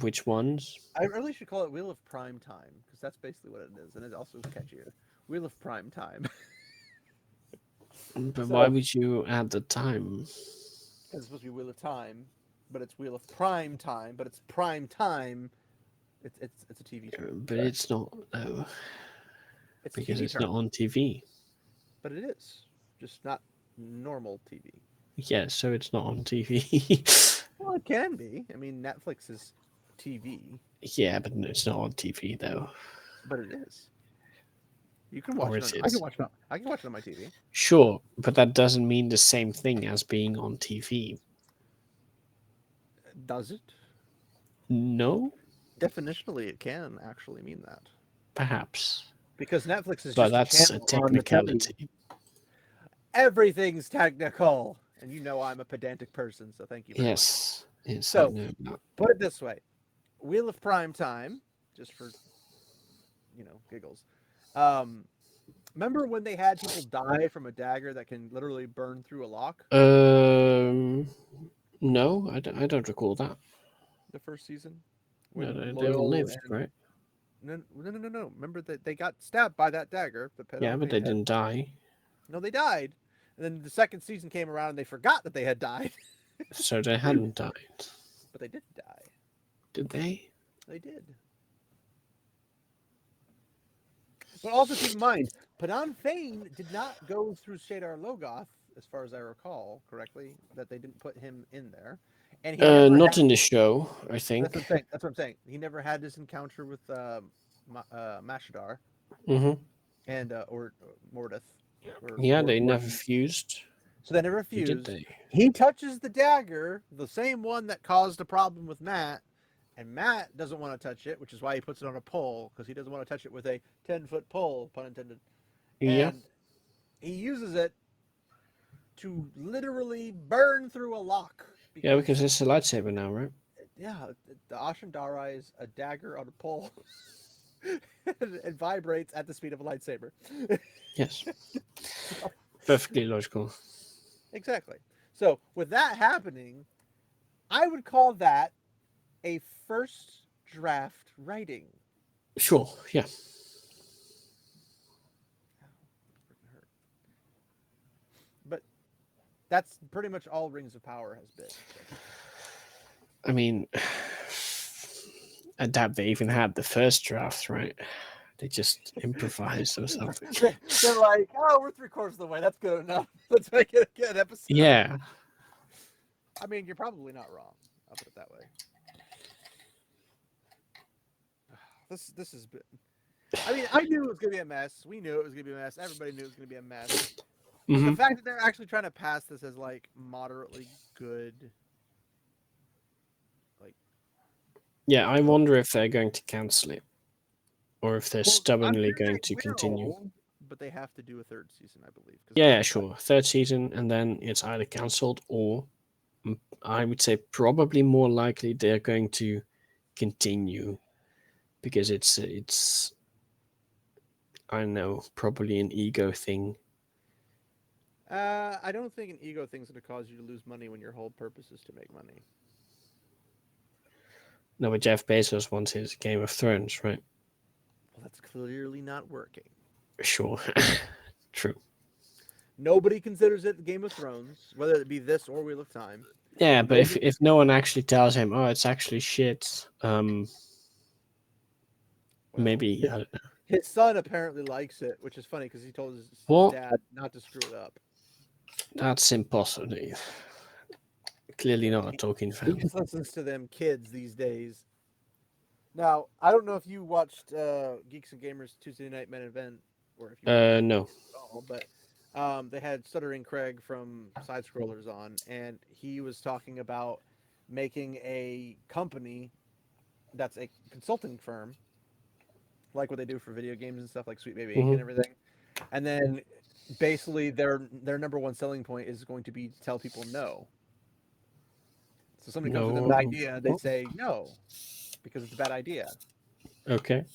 C: Which ones?
B: I really should call it Wheel of Prime Time because that's basically what it is, and it also is catchier. Wheel of Prime Time.
C: But why would you add the time?
B: Because it's supposed to be Wheel of Time, but it's Wheel of Prime Time, but it's prime time. It's a TV show.
C: But it's not though.
B: It's
C: because
B: TV
C: it's
B: term.
C: not on TV.
B: But it is, just not normal TV.
C: Yeah, so it's not on TV.
B: Well, it can be. I mean, Netflix is TV.
C: Yeah, but it's not on TV though.
B: But it is. You can watch it. I can watch it on my TV.
C: Sure, but that doesn't mean the same thing as being on TV.
B: Does it?
C: No.
B: Definitionally, it can actually mean that.
C: Perhaps.
B: Because Netflix is
C: but
B: just
C: that's a technicality.
B: Everything's technical. And you know I'm a pedantic person, so thank you very much.
C: Yes,
B: so, put it this way. Wheel of Prime Time, just for, giggles. Remember when they had people die from a dagger that can literally burn through a lock?
C: No, I don't recall that.
B: The first season,
C: No,
B: when
C: they all
B: Loyal
C: lived,
B: and
C: right?
B: no. Remember that they got stabbed by that dagger. The pit
C: Yeah,
B: on
C: but they
B: Mayhem.
C: didn't die.
B: No, they died. And then the second season came around and they forgot that they had died,
C: So they hadn't died.
B: but they did die.
C: Did they?
B: They did. But also keep in mind, Padan Fane did not go through Shadar Logoth, as far as I recall correctly, that they didn't put him in there. And he never
C: Not
B: had,
C: in the show, I
B: that's
C: think.
B: what I'm saying. That's what I'm saying. He never had this encounter with Mashadar
C: Mm-hmm.
B: and or Mordeth. Or
C: Yeah, they never
B: Morden.
C: fused.
B: So they never
C: Or did
B: fused.
C: they?
B: He touches the dagger, the same one that caused a problem with Matt, and Matt doesn't want to touch it, which is why he puts it on a pole, because he doesn't want to touch it with a 10-foot pole, pun intended.
C: Yeah.
B: And he uses it to literally burn through a lock.
C: Yeah, because it's a lightsaber now, right?
B: Yeah, the Ashandara is a dagger on a pole. It vibrates at the speed of a lightsaber.
C: Yes. Perfectly logical.
B: Exactly. So with that happening, I would call that a first draft writing.
C: Sure, yeah.
B: But that's pretty much all Rings of Power has been.
C: I mean, adapt, they even had the first draft, right? They just improvised or something.
B: They're like, oh, we're 3/4 of the way. That's good enough. Let's make it a good episode.
C: Yeah.
B: I mean, you're probably not wrong. I'll put it that way. This has been. I mean, I knew it was gonna be a mess. We knew it was gonna be a mess. Everybody knew it was gonna be a mess. But the fact that they're actually trying to pass this as like moderately good.
C: Yeah, I wonder if they're going to cancel it. Or if they're
B: Well,
C: stubbornly
B: I'm sure
C: going
B: they
C: to continue.
B: will, but they have to do a third season, I believe.
C: Yeah, sure. Third season, and then it's either cancelled or I would say probably more likely they're going to continue because it's I don't know, probably an ego thing.
B: I don't think an ego thing's going to cause you to lose money when your whole purpose is to make money.
C: No, but Jeff Bezos wants his Game of Thrones, right?
B: Well, that's clearly not working.
C: Sure. True.
B: Nobody considers it Game of Thrones, whether it be this or Wheel of Time.
C: Yeah, but if no one actually tells him, oh, it's actually shit, maybe, I don't know.
B: His son apparently likes it, which is funny because he told his dad not to screw it up.
C: That's impossible. Clearly not a Tolkien fan.
B: He just listens to them kids these days. Now, I don't know if you watched Geeks and Gamers Tuesday Night Men event, or if you
C: no.
B: all, but they had Stuttering Craig from Side Scrollers on, and he was talking about making a company that's a consulting firm, like what they do for video games and stuff, like Sweet Baby Inc. and everything. And then basically their number one selling point is going to be to tell people no. So somebody comes with an idea, they say no because it's a bad idea.
C: Okay.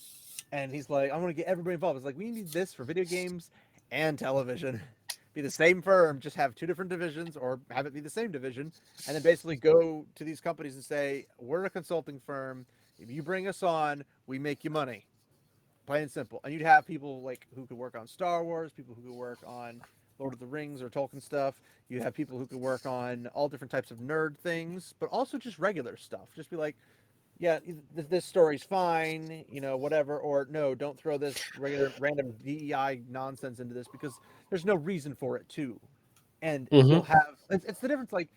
B: And he's like, I want to get everybody involved. It's like, we need this for video games and television. Be the same firm, just have two different divisions, or have it be the same division, and then basically go to these companies and say, we're a consulting firm. If you bring us on, we make you money. Plain and simple. And you'd have people like who could work on Star Wars, people who could work on Lord of the Rings or Tolkien stuff. You'd have people who could work on all different types of nerd things, but also just regular stuff. Just be like, yeah, this story's fine, whatever, or no, don't throw this random DEI nonsense into this because there's no reason for it too. And you'll have, it's the difference. Like,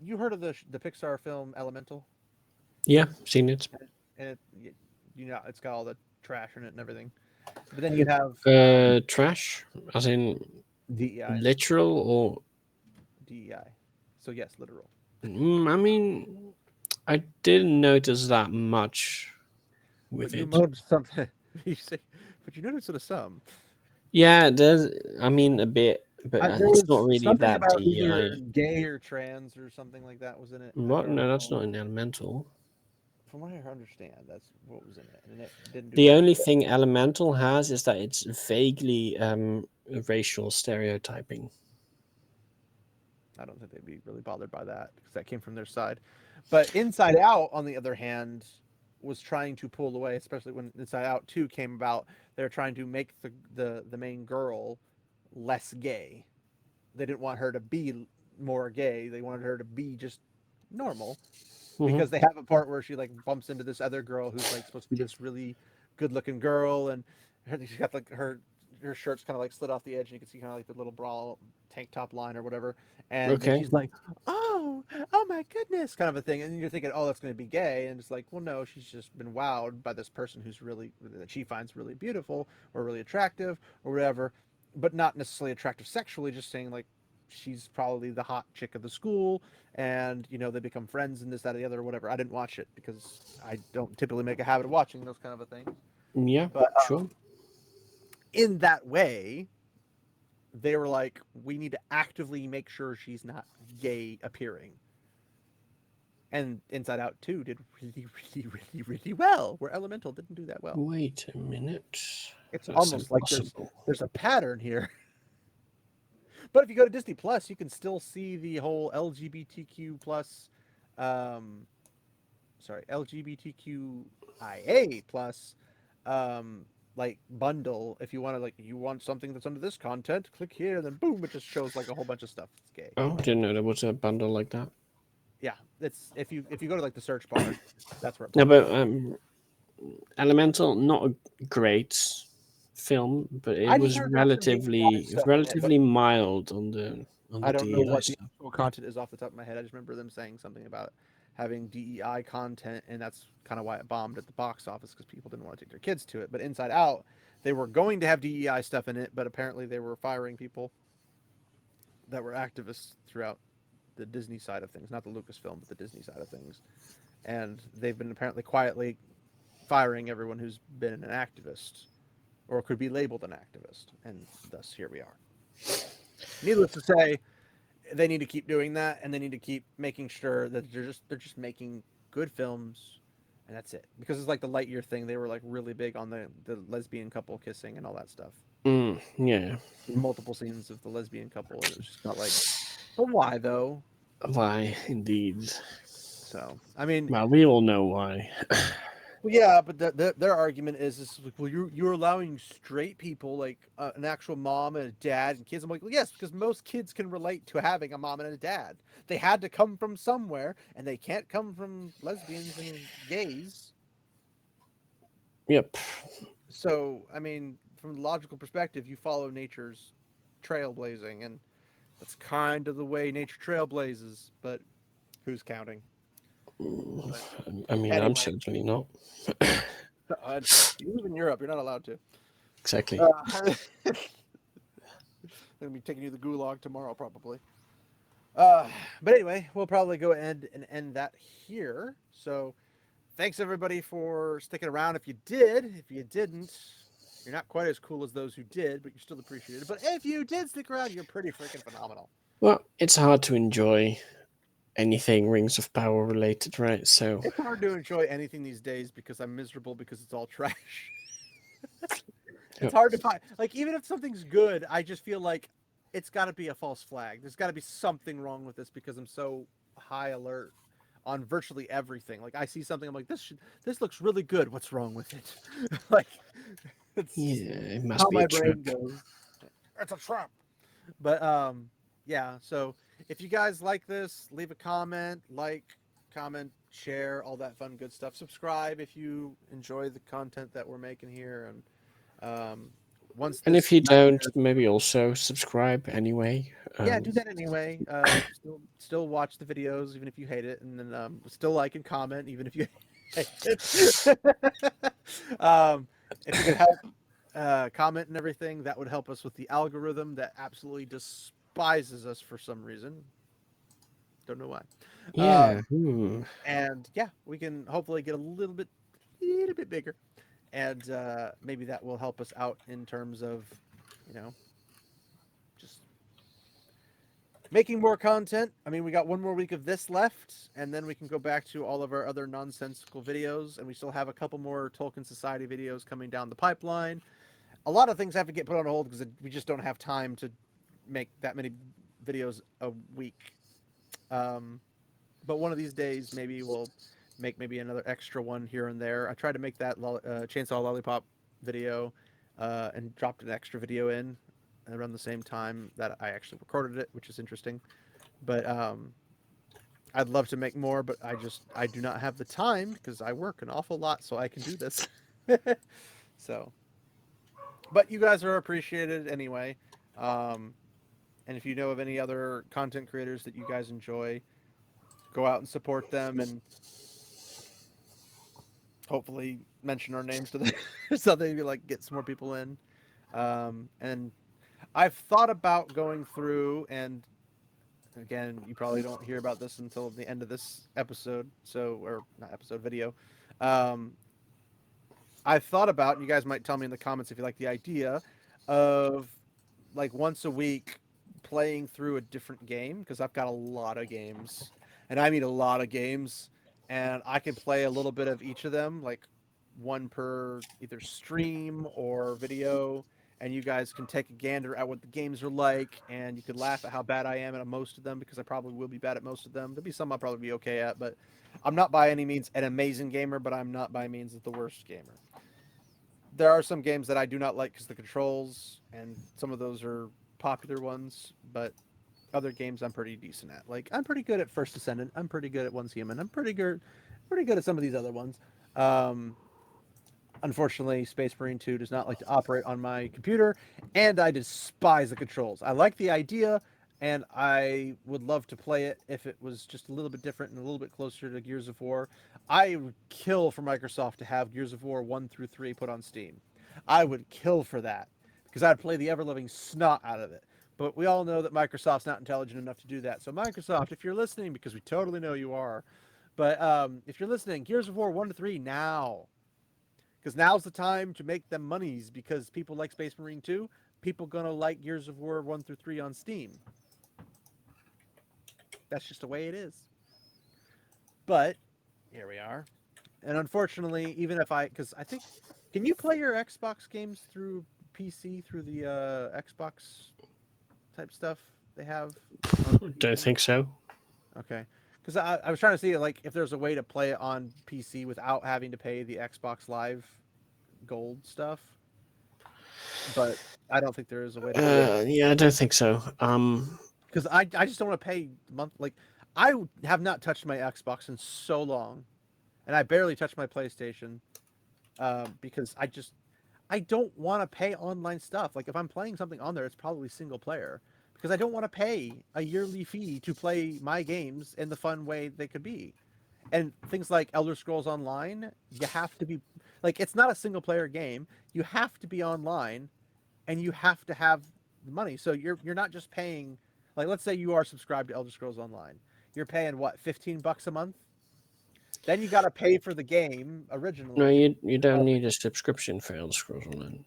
B: you heard of the Pixar film Elemental?
C: Yeah, seen it.
B: And it's got all the trash in it and everything. But then you have
C: trash, as in
B: DEI,
C: literal or
B: DEI. So yes, literal.
C: I mean, I didn't notice that much with it.
B: Something. But you noticed it some.
C: Yeah, there's. I mean, a bit, but it's not really that
B: either gay or trans or something like that was in it.
C: What? No, that's not in Elemental.
B: from what I understand, that's what was in it, and it didn't do
C: The
B: very
C: only thing Elemental has is that it's vaguely racial stereotyping.
B: I don't think they'd be really bothered by that because that came from their side. But Inside Out, on the other hand, was trying to pull away, especially when Inside Out 2 came about. They're trying to make the main girl less gay. They didn't want her to be more gay. They wanted her to be just normal. Because they have a part where she like bumps into this other girl who's like supposed to be this really good looking girl, and she's got like her shirt's kind of like slid off the edge, and you can see kind of like the little bra tank top line or whatever, and then
C: Okay.
B: she's like, oh my goodness, kind of a thing, and you're thinking, oh, that's going to be gay, and it's like, well, no, she's just been wowed by this person who's really, that she finds really beautiful or really attractive or whatever, but not necessarily attractive sexually, just saying like she's probably the hot chick of the school, and you know they become friends and this, that, or the other, or whatever. I didn't watch it because I don't typically make a habit of watching those kind of a thing.
C: Yeah,
B: But
C: sure.
B: in that way, they were like, we need to actively make sure she's not gay appearing. And Inside Out 2 did really, really, really, really well, where Elemental didn't do that well.
C: Wait a minute.
B: It's
C: That's
B: almost like there's a pattern here. But if you go to Disney Plus, you can still see the whole LGBTQ plus, LGBTQIA plus, like bundle. If you want to, like, you want something that's under this content, click here, then boom, it just shows like a whole bunch of stuff that's gay.
C: Oh, I didn't know there was a bundle like that.
B: Yeah, it's if you go to like the search bar, that's where.
C: No, but Elemental, not a great film, but it was relatively mild on the
B: I don't know
C: DEI
B: what the
C: stuff.
B: actual content is off the top of my head. I just remember them saying something about having DEI content, and that's kind of why it bombed at the box office, because people didn't want to take their kids to it. But Inside Out, they were going to have DEI stuff in it, but apparently they were firing people that were activists throughout the Disney side of things, not the Lucasfilm, but the Disney side of things. And they've been apparently quietly firing everyone who's been an activist or could be labeled an activist, and thus here we are. Needless to say, they need to keep doing that, and they need to keep making sure that they're just making good films, and that's it. Because it's like the Lightyear thing; they were like really big on the lesbian couple kissing and all that stuff.
C: Yeah.
B: Multiple scenes of the lesbian couple, and it was just not like, but why though?
C: Why, indeed.
B: So I mean,
C: Well, we all know why.
B: well, yeah, but their argument is like, well, you're allowing straight people, like an actual mom and a dad and kids. I'm like, well, yes, because most kids can relate to having a mom and a dad. They had to come from somewhere, and they can't come from lesbians and gays.
C: Yep.
B: So, I mean, from the logical perspective, you follow nature's trailblazing, and that's kind of the way nature trailblazes. But who's counting?
C: I mean,
B: Anyway.
C: I'm certainly not.
B: You live in Europe. You're not allowed to.
C: Exactly.
B: I'm gonna be taking you to the gulag tomorrow, probably. But anyway, we'll probably go ahead and end that here. So, thanks everybody for sticking around. If you didn't, you're not quite as cool as those who did, but you're still appreciated. But if you did stick around, you're pretty freaking phenomenal.
C: Well, it's hard to enjoy anything Rings of Power related, right? So
B: it's hard to enjoy anything these days because I'm miserable because it's all trash. It's hard to find, like, even if something's good, I just feel like it's got to be a false flag. There's got to be something wrong with this because I'm so high alert on virtually everything. Like, I see something, I'm like, this looks really good. What's wrong with it? Like, it's
C: it must
B: how
C: be
B: my
C: a
B: brain
C: trap.
B: goes. It's a trap. But yeah. So if you guys like this, leave a comment, share, all that fun, good stuff. Subscribe if you enjoy the content that we're making here, and
C: and if you don't, maybe also subscribe anyway.
B: Yeah, do that anyway. Still watch the videos even if you hate it, and then still like and comment even if you hate it. If you could help comment and everything, that would help us with the algorithm that absolutely despises us for some reason. Don't know why.
C: Yeah.
B: And yeah, we can hopefully get a little bit bigger, and maybe that will help us out in terms of, just making more content. I mean, we got one more week of this left, and then we can go back to all of our other nonsensical videos, and we still have a couple more Tolkien Society videos coming down the pipeline. A lot of things have to get put on hold because we just don't have time to make that many videos a week. But one of these days, maybe we'll make maybe another extra one here and there. I tried to make that Chainsaw Lollipop video and dropped an extra video in around the same time that I actually recorded it, which is interesting. But I'd love to make more, but I do not have the time because I work an awful lot, so I can do this. So, but you guys are appreciated anyway. And if you know of any other content creators that you guys enjoy, go out and support them and hopefully mention our names to them something to like get some more people in. And I've thought about going through, and again, you probably don't hear about this until the end of this episode, or not episode, video. I've thought about, and you guys might tell me in the comments if you like the idea of like once a week playing through a different game, because I've got a lot of games, and I mean a lot of games, and I can play a little bit of each of them, like one per either stream or video, and you guys can take a gander at what the games are like, and you could laugh at how bad I am at most of them, because I probably will be bad at most of them. There'll be some I'll probably be okay at, but I'm not by any means an amazing gamer, but I'm not by means the worst gamer. There are some games that I do not like because the controls, and some of those are popular ones, but other games I'm pretty decent at. Like, I'm pretty good at First Descendant. I'm pretty good at Once Human. I'm pretty good at some of these other ones. Unfortunately, Space Marine 2 does not like to operate on my computer, and I despise the controls. I like the idea, and I would love to play it if it was just a little bit different and a little bit closer to Gears of War. I would kill for Microsoft to have Gears of War 1 through 3 put on Steam. I would kill for that, because I'd play the ever-living snot out of it. But we all know that Microsoft's not intelligent enough to do that. So Microsoft, if you're listening, because we totally know you are, but if you're listening, Gears of War 1 to 3 now. Because now's the time to make them monies, because people like Space Marine 2, people gonna like Gears of War 1 through 3 on Steam. That's just the way it is. But here we are. And unfortunately, even if because I think, can you play your Xbox games through PC, through the Xbox type stuff they have?
C: Don't think so.
B: Okay. Because I was trying to see like if there's a way to play it on PC without having to pay the Xbox Live Gold stuff, but I don't think there is a way to do it.
C: Yeah, I don't think so.
B: Because I just don't want to pay month. Like, I have not touched my Xbox in so long, and I barely touched my PlayStation because I don't want to pay online stuff. Like, if I'm playing something on there, it's probably single player, because I don't want to pay a yearly fee to play my games in the fun way they could be. And things like Elder Scrolls Online, you have to be like, it's not a single player game. You have to be online, and you have to have the money. So you're not just paying, like, let's say you are subscribed to Elder Scrolls Online. You're paying what, $15 a month? Then you got to pay for the game originally.
C: No, you don't need a subscription for Elder Scrolls Online.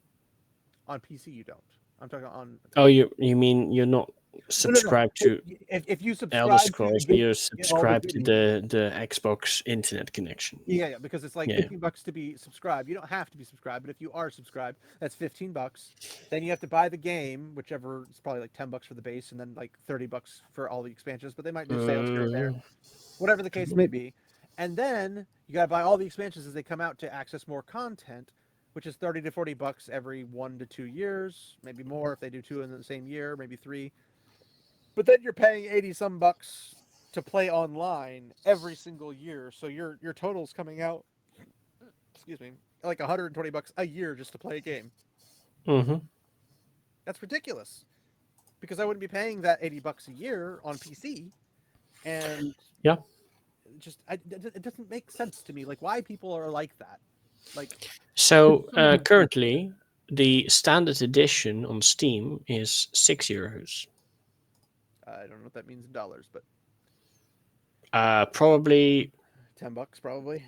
B: On PC, you don't. I'm talking on.
C: Oh, you mean you're not subscribed to
B: if you subscribe
C: Elder Scrolls,
B: to
C: but you're subscribed to the Xbox internet connection.
B: Yeah, because it's like $15 to be subscribed. You don't have to be subscribed, but if you are subscribed, that's $15. Then you have to buy the game, whichever. It's probably like $10 for the base, and then like $30 for all the expansions. But they might do sales here and there, whatever the case may be. And then you got to buy all the expansions as they come out to access more content, which is $30 to $40 every 1 to 2 years, maybe more if they do 2 in the same year, maybe 3. But then you're paying 80 some bucks to play online every single year. So your total's coming out, excuse me, like $120 a year just to play a game.
C: Mm-hmm.
B: That's ridiculous, because I wouldn't be paying that $80 a year on PC. And
C: yeah,
B: it doesn't make sense to me. Like, why people are like that. Like,
C: so currently the standard edition on Steam is €6.
B: I don't know what that means in dollars, but
C: probably
B: $10, probably.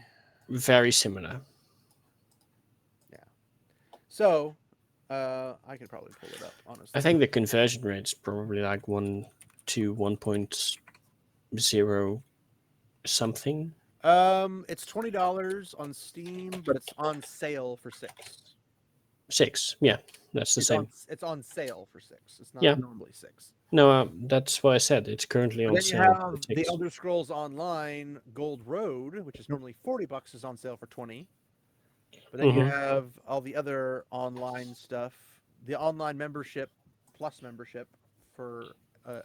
C: Very similar.
B: Yeah. So I could probably pull it up, honestly.
C: I think the conversion rate is probably like 1 to 1.0 something.
B: It's $20 on Steam, but it's on sale for $6.
C: 6. Yeah, that's the same.
B: It's on sale for $6. It's not
C: Yeah.
B: normally $6.
C: No, that's why I said it's currently
B: But
C: on
B: then you
C: sale.
B: have the Elder Scrolls Online Gold Road, which is normally $40, is on sale for $20. But then you have all the other online stuff. The online membership, plus membership for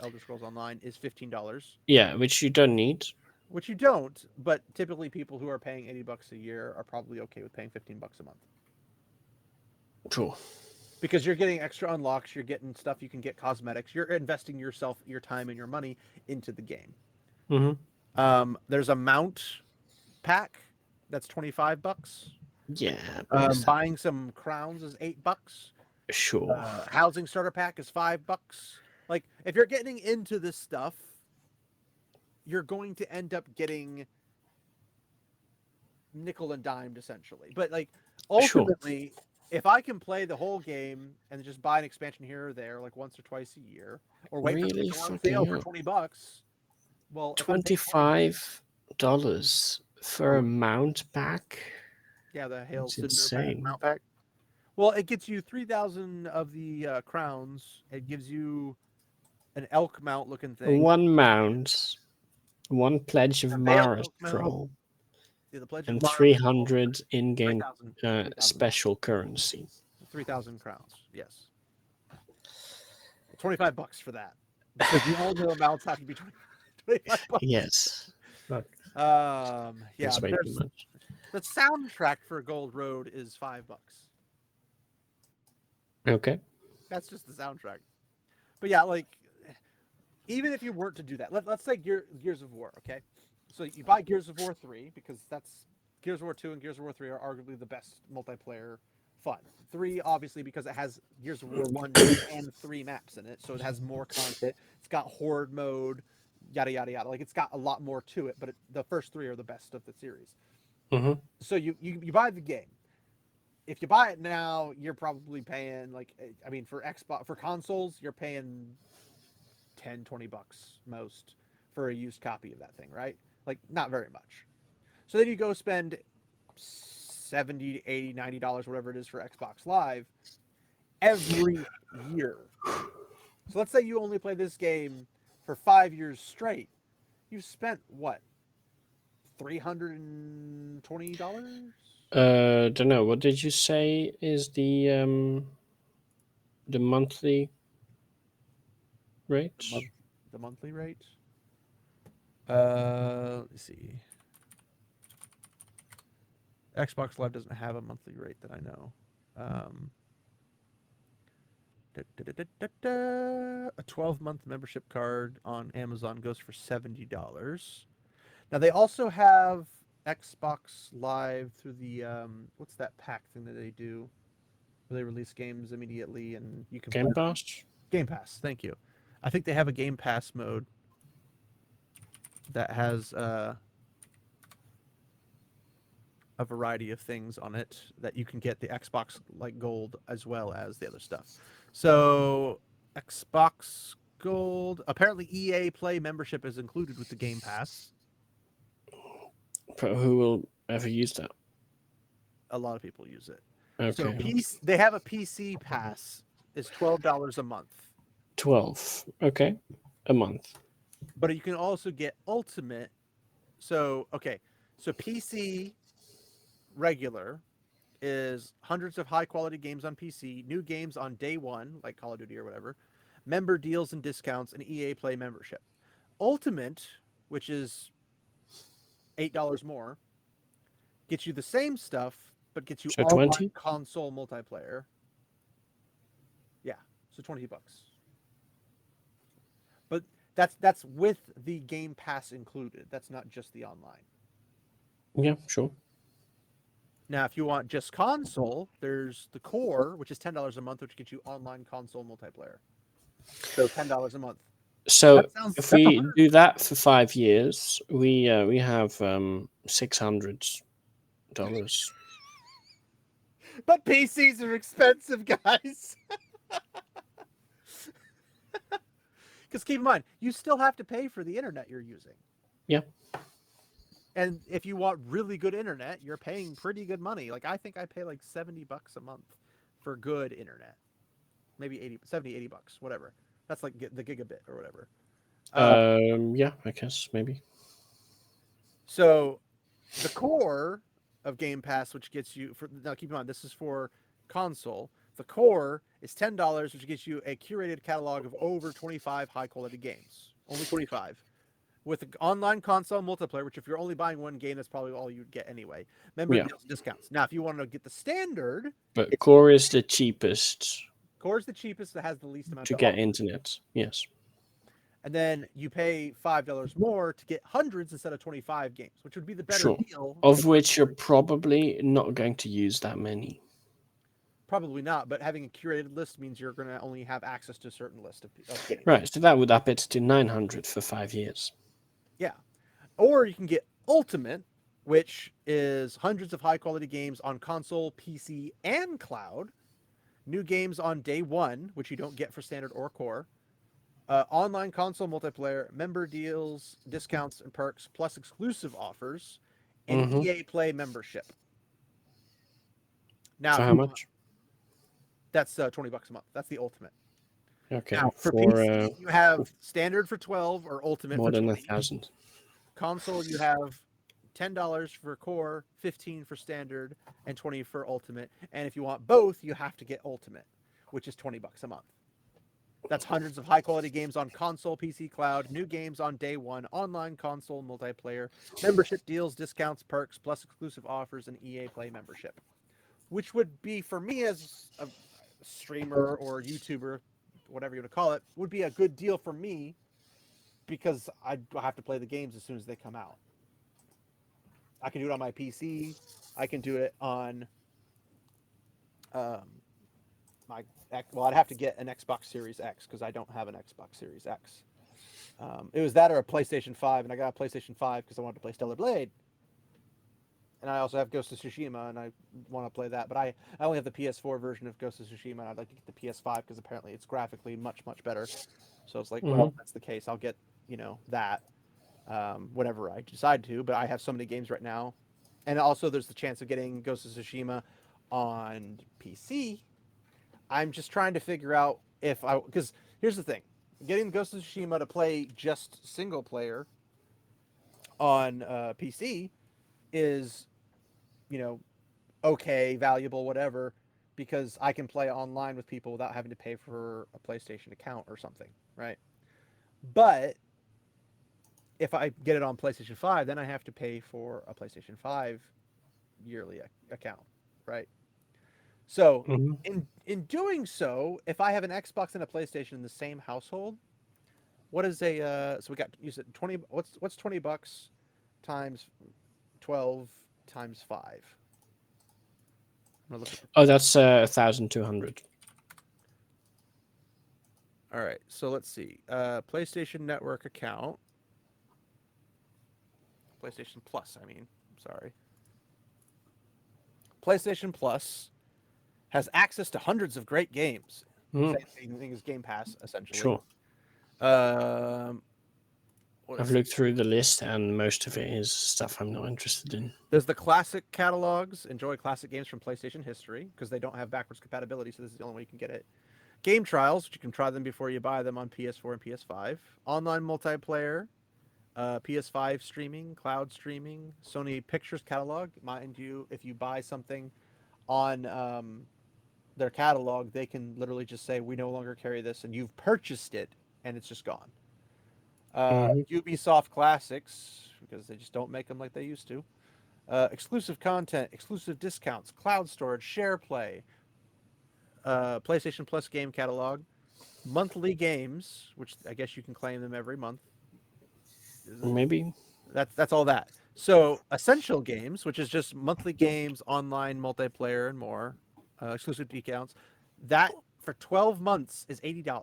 B: Elder Scrolls Online is $15.
C: Yeah, which you don't need.
B: Which you don't, but typically people who are paying $80 a year are probably okay with paying $15 a month.
C: Cool.
B: Because you're getting extra unlocks, you're getting stuff, you can get cosmetics, you're investing yourself, your time, and your money into the game. There's a mount pack that's $25.
C: Yeah.
B: Buying some crowns is $8.
C: Sure.
B: Housing starter pack is $5. Like, if you're getting into this stuff, you're going to end up getting nickel and dimed essentially. But like ultimately, if I can play the whole game and just buy an expansion here or there, like once or twice a year, or wait for it to go on sale for $20, well,
C: $25 for a mount pack.
B: Yeah, the Hail
C: That's
B: Cinder
C: insane.
B: mount pack. Well, it gets you 3,000 of the crowns. It gives you an elk mount looking thing.
C: One mount, one pledge of Mara scroll, and 300 in-game special currency.
B: 3,000 crowns. Yes. $25 for that. Because the older amounts have to be $25.
C: Yes. But
B: yeah.
C: that's way too much.
B: The soundtrack for Gold Road is $5.
C: Okay.
B: That's just the soundtrack. But yeah, like, even if you weren't to do that, let's say Gears of War, okay? So you buy Gears of War 3 because that's Gears of War 2 and Gears of War 3 are arguably the best multiplayer fun. 3 obviously because it has Gears of War 1 and 3 maps in it, so it has more content. It's got horde mode, yada yada yada. Like, it's got a lot more to it, but the first 3 are the best of the series. So you buy the game. If you buy it now, you're probably paying for Xbox, for consoles, you're paying $10-$20 most for a used copy of that thing, right? Like, not very much. So then you go spend $70, $80, $90, whatever it is for Xbox Live every year. So let's say you only play this game for 5 years straight. You've spent what? $320?
C: Don't know. What did you say is the monthly rate?
B: The monthly rate? Let's see. Xbox Live doesn't have a monthly rate that I know. A 12-month membership card on Amazon goes for $70. Now they also have Xbox Live through the what's that pack thing that they do? Where they release games immediately and you can
C: Game Pass?
B: Game Pass, thank you. I think they have a Game Pass mode that has a variety of things on it that you can get the Xbox like Gold as well as the other stuff. So Xbox Gold, apparently EA Play membership is included with the Game Pass.
C: But who will ever use that?
B: A lot of people use it.
C: Okay.
B: So they have a PC pass. It's $12 a month.
C: 12. Okay. A month.
B: But you can also get Ultimate. So PC regular is hundreds of high quality games on PC, new games on day one, like Call of Duty or whatever, member deals and discounts, and EA Play membership. Ultimate, which is $8 more, gets you the same stuff, but gets you
C: So
B: online
C: 20?
B: console multiplayer. Yeah, so $20. But that's with the Game Pass included. That's not just the online.
C: Yeah, sure.
B: Now, if you want just console, there's the core, which is $10 a month, which gets you online console multiplayer. So $10 a month.
C: So if we do that for 5 years, we have $600.
B: But PCs are expensive, guys. Because keep in mind, you still have to pay for the internet you're using.
C: Yeah.
B: And if you want really good internet, you're paying pretty good money. Like I think I pay like $70 a month for good internet. Maybe 80 bucks, whatever. That's like the gigabit or whatever.
C: Yeah, I guess maybe.
B: So the core of Game Pass, which gets you now keep in mind this is for console. The core is $10, which gets you a curated catalog of over 25 high quality games. Only 25. With the online console multiplayer, which if you're only buying one game, that's probably all you'd get anyway. Member
C: Yeah.
B: deals and discounts. Now, if you want to get the standard,
C: But core is the cheapest
B: core is the cheapest that has the least amount
C: to
B: of
C: get
B: options.
C: internet. Yes.
B: And then you pay $5 more to get hundreds instead of 25 games, which would be the better
C: Sure.
B: deal.
C: Of which you're probably not going to use that many.
B: Probably not, but having a curated list means you're going to only have access to a certain list of games.
C: Right, so that would up it to 900 for 5 years.
B: Yeah. Or you can get Ultimate, which is hundreds of high quality games on console, PC, and cloud. New games on day one, which you don't get for standard or core. Online console multiplayer, member deals, discounts, and perks, plus exclusive offers, and EA Play membership. Now,
C: For how much?
B: That's $20 a month. That's the Ultimate.
C: Okay.
B: Now, for PC, you have standard for 12 or Ultimate
C: more
B: for
C: than
B: 20.
C: 1,000.
B: Console, you have $10 for core, 15 for standard, and 20 for Ultimate. And if you want both, you have to get Ultimate, which is $20 a month. That's hundreds of high-quality games on console, PC, cloud, new games on day one, online console, multiplayer, membership deals, discounts, perks, plus exclusive offers, and EA Play membership. Which would be, for me as a streamer or YouTuber, whatever you want to call it, would be a good deal for me because I have to play the games as soon as they come out. I can do it on my PC. I can do it on I'd have to get an Xbox Series X because I don't have an Xbox Series X. It was that or a PlayStation 5, and I got a PlayStation 5 because I wanted to play Stellar Blade. And I also have Ghost of Tsushima, and I want to play that. But I only have the PS4 version of Ghost of Tsushima, and I'd like to get the PS5 because apparently it's graphically much, much better. So it's like, well, if that's the case, I'll get, that whenever I decide to. But I have so many games right now. And also there's the chance of getting Ghost of Tsushima on PC. I'm just trying to figure out because here's the thing. Getting Ghost of Tsushima to play just single player on PC is, okay, valuable, whatever, because I can play online with people without having to pay for a PlayStation account or something, right? But if I get it on PlayStation 5, then I have to pay for a PlayStation 5 yearly account, right? So in doing so, if I have an Xbox and a PlayStation in the same household, what is so we got, you said 20, what's $20 times 12 times 5?
C: Oh, that's 1,200.
B: All right, so let's see. PlayStation Network account. PlayStation Plus, sorry. PlayStation Plus has access to hundreds of great games. Same thing as Game Pass, essentially.
C: Sure. I've looked through the list, and most of it is stuff I'm not interested in.
B: There's the classic catalogs. Enjoy classic games from PlayStation history, because they don't have backwards compatibility, so this is the only way you can get it. Game trials, which you can try them before you buy them on PS4 and PS5. Online multiplayer, PS5 streaming, cloud streaming, Sony Pictures catalog. Mind you, if you buy something on their catalog, they can literally just say, we no longer carry this, and you've purchased it, and it's just gone. Ubisoft classics, because they just don't make them like they used to. Exclusive content, exclusive discounts, cloud storage, share play, PlayStation Plus game catalog, monthly games, which I guess you can claim them every month.
C: Maybe.
B: That's all that. So essential games, which is just monthly games, online multiplayer, and more, exclusive discounts. That for 12 months is $80.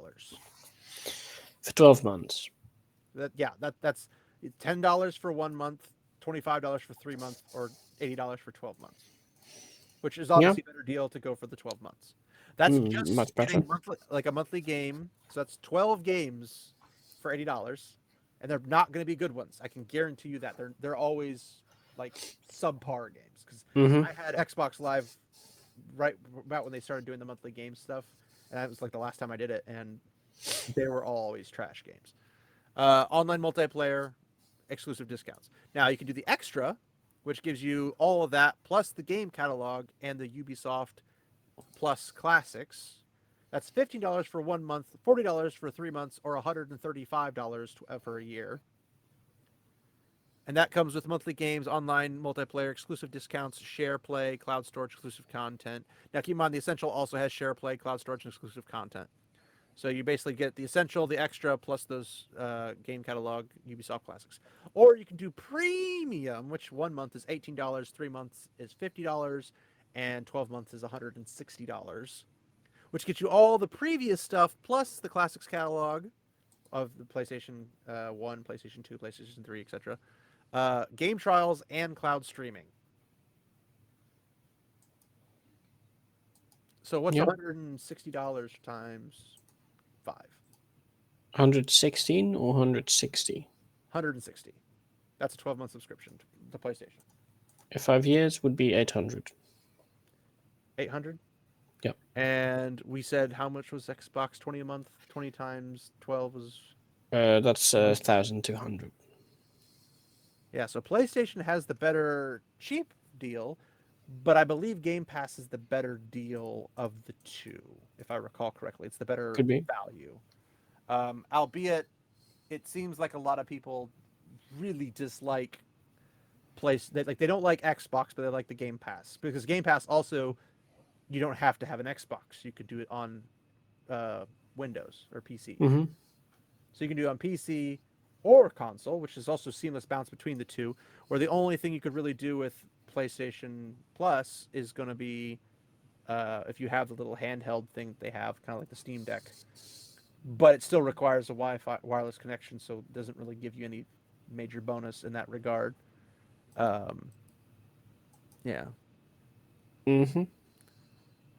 C: For 12 months.
B: That's $10 for 1 month, $25 for 3 months, or $80 for 12 months, which is obviously a better deal to go for the 12 months. That's just
C: much better.
B: Like a monthly game. So that's 12 games for $80, and they're not going to be good ones. I can guarantee you that they're always like subpar games because
C: Mm-hmm.
B: I had Xbox Live right about when they started doing the monthly game stuff, and that was like the last time I did it, and they were always trash games. Online multiplayer, exclusive discounts. Now you can do the extra, which gives you all of that plus the game catalog and the Ubisoft Plus classics. That's $15 for 1 month, $40 for 3 months, or $135 for a year. And that comes with monthly games, online multiplayer, exclusive discounts, share play, cloud storage, exclusive content. Now keep in mind the Essential also has share play, cloud storage, and exclusive content. So you basically get the Essential, the Extra, plus those game catalog Ubisoft classics. Or you can do Premium, which 1 month is $18, 3 months is $50, and 12 months is $160, which gets you all the previous stuff plus the classics catalog of the PlayStation 1, PlayStation 2, PlayStation 3, etc. Game trials and cloud streaming. So what's
C: Yep.
B: $160 times 5?
C: 116 or 160?
B: 160. That's a 12-month subscription to the PlayStation.
C: 5 years would be 800.
B: 800?
C: Yep.
B: And we said how much was Xbox 20 a month? 20 times 12 was...
C: That's 1,200.
B: Yeah, so PlayStation has the better cheap deal, but I believe Game Pass is the better deal of the two, if I recall correctly. It's the better
C: Could be.
B: value. Albeit, it seems like a lot of people really dislike they don't like Xbox, but they like the Game Pass. Because Game Pass also, you don't have to have an Xbox. You could do it on Windows or PC.
C: Mm-hmm.
B: So you can do it on PC or console, which is also seamless bounce between the two, where the only thing you could really do with PlayStation Plus is going to be if you have the little handheld thing they have, kind of like the Steam Deck. But it still requires a Wi-Fi wireless connection, so it doesn't really give you any major bonus in that regard. Yeah.
C: Mm-hmm.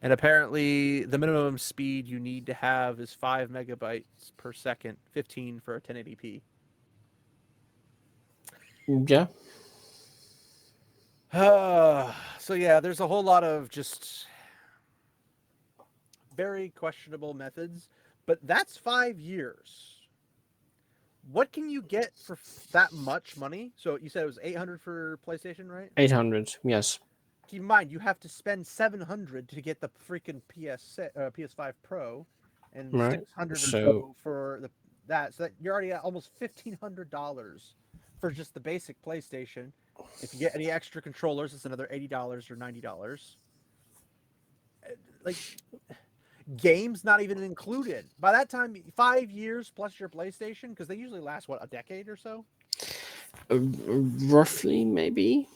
B: And apparently the minimum speed you need to have is 5 megabytes per second, 15 for a 1080p.
C: Yeah.
B: So yeah, there's a whole lot of just very questionable methods, but that's 5 years. What can you get for that much money? So you said it was 800 for PlayStation, right?
C: 800, yes.
B: Keep in mind, you have to spend 700 to get the freaking PS5 Pro, and
C: Right.
B: 600 or
C: So-
B: so for that. So that you're already at almost $1,500 for just the basic PlayStation. If you get any extra controllers, it's another $80 or $90. Like, games not even included. By that time, 5 years plus your PlayStation, because they usually last, what, a decade or so?
C: Roughly, maybe.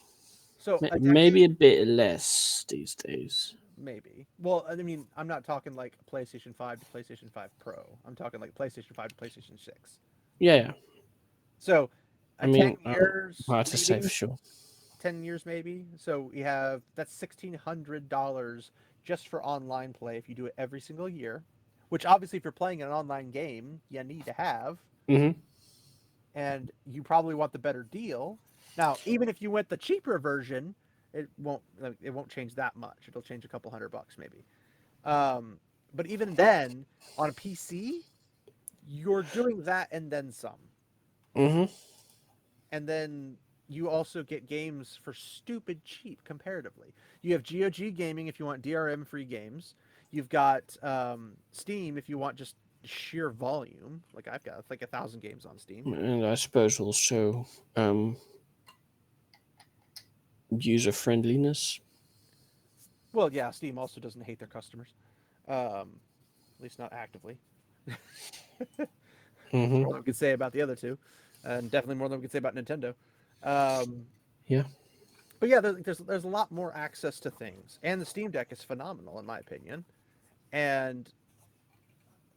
B: So a
C: Maybe a
B: decade?
C: bit less these days.
B: Maybe. Well, I mean, I'm not talking like PlayStation 5 to PlayStation 5 Pro. I'm talking like PlayStation 5 to PlayStation 6.
C: Yeah.
B: So,
C: I mean,
B: 10 years,
C: hard to say
B: maybe?
C: for sure.
B: 10 years maybe. So we have, that's $1,600 just for online play if you do it every single year, which obviously if you're playing an online game, you need to have.
C: Mm-hmm.
B: And you probably want the better deal. Now, even if you went the cheaper version, it won't change that much. It'll change a couple $100 maybe. But even then, on a PC, you're doing that and then some.
C: Mm-hmm.
B: And then you also get games for stupid cheap comparatively. You have GOG Gaming if you want DRM free games. You've got Steam if you want just sheer volume. Like I've got like 1,000 games on Steam.
C: And I suppose also user friendliness.
B: Well, yeah, Steam also doesn't hate their customers, at least not actively.
C: Mm-hmm.
B: More than we could say about the other two, and definitely more than we could say about Nintendo.
C: Yeah.
B: But yeah, there's a lot more access to things, and the Steam Deck is phenomenal in my opinion. And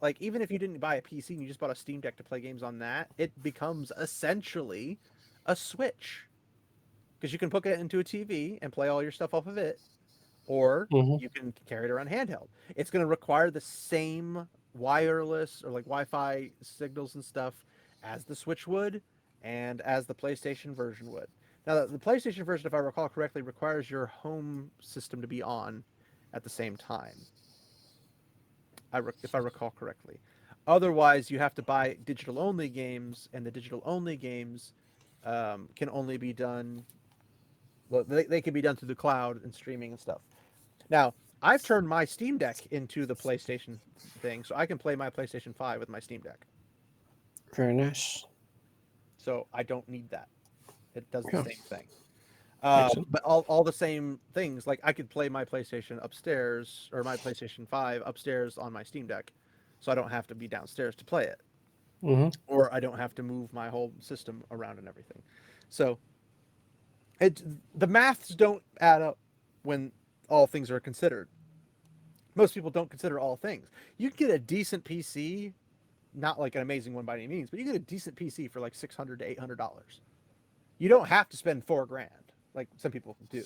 B: like, even if you didn't buy a PC and you just bought a Steam Deck to play games on that, it becomes essentially a Switch, because you can put it into a TV and play all your stuff off of it, or
C: Mhm.
B: you can carry it around handheld. It's going to require the same wireless or like Wi-Fi signals and stuff as the Switch would and as the PlayStation version would. Now, the PlayStation version, if I recall correctly, requires your home system to be on at the same time, if I recall correctly. Otherwise, you have to buy digital-only games, and the digital-only games can only be done. Well, they can be done through the cloud and streaming and stuff. Now, I've turned my Steam Deck into the PlayStation thing, so I can play my PlayStation 5 with my Steam Deck.
C: Very nice.
B: So I don't need that. It does the
C: Yeah.
B: same thing.
C: Excellent.
B: But all the same things, like I could play my PlayStation upstairs or my PlayStation 5 upstairs on my Steam Deck, so I don't have to be downstairs to play it, or I don't have to move my whole system around and everything. So the maths don't add up when all things are considered. Most people don't consider all things. You can get a decent PC, not like an amazing one by any means, but you get a decent PC for like $600 to $800. You don't have to spend $4,000 like some people do.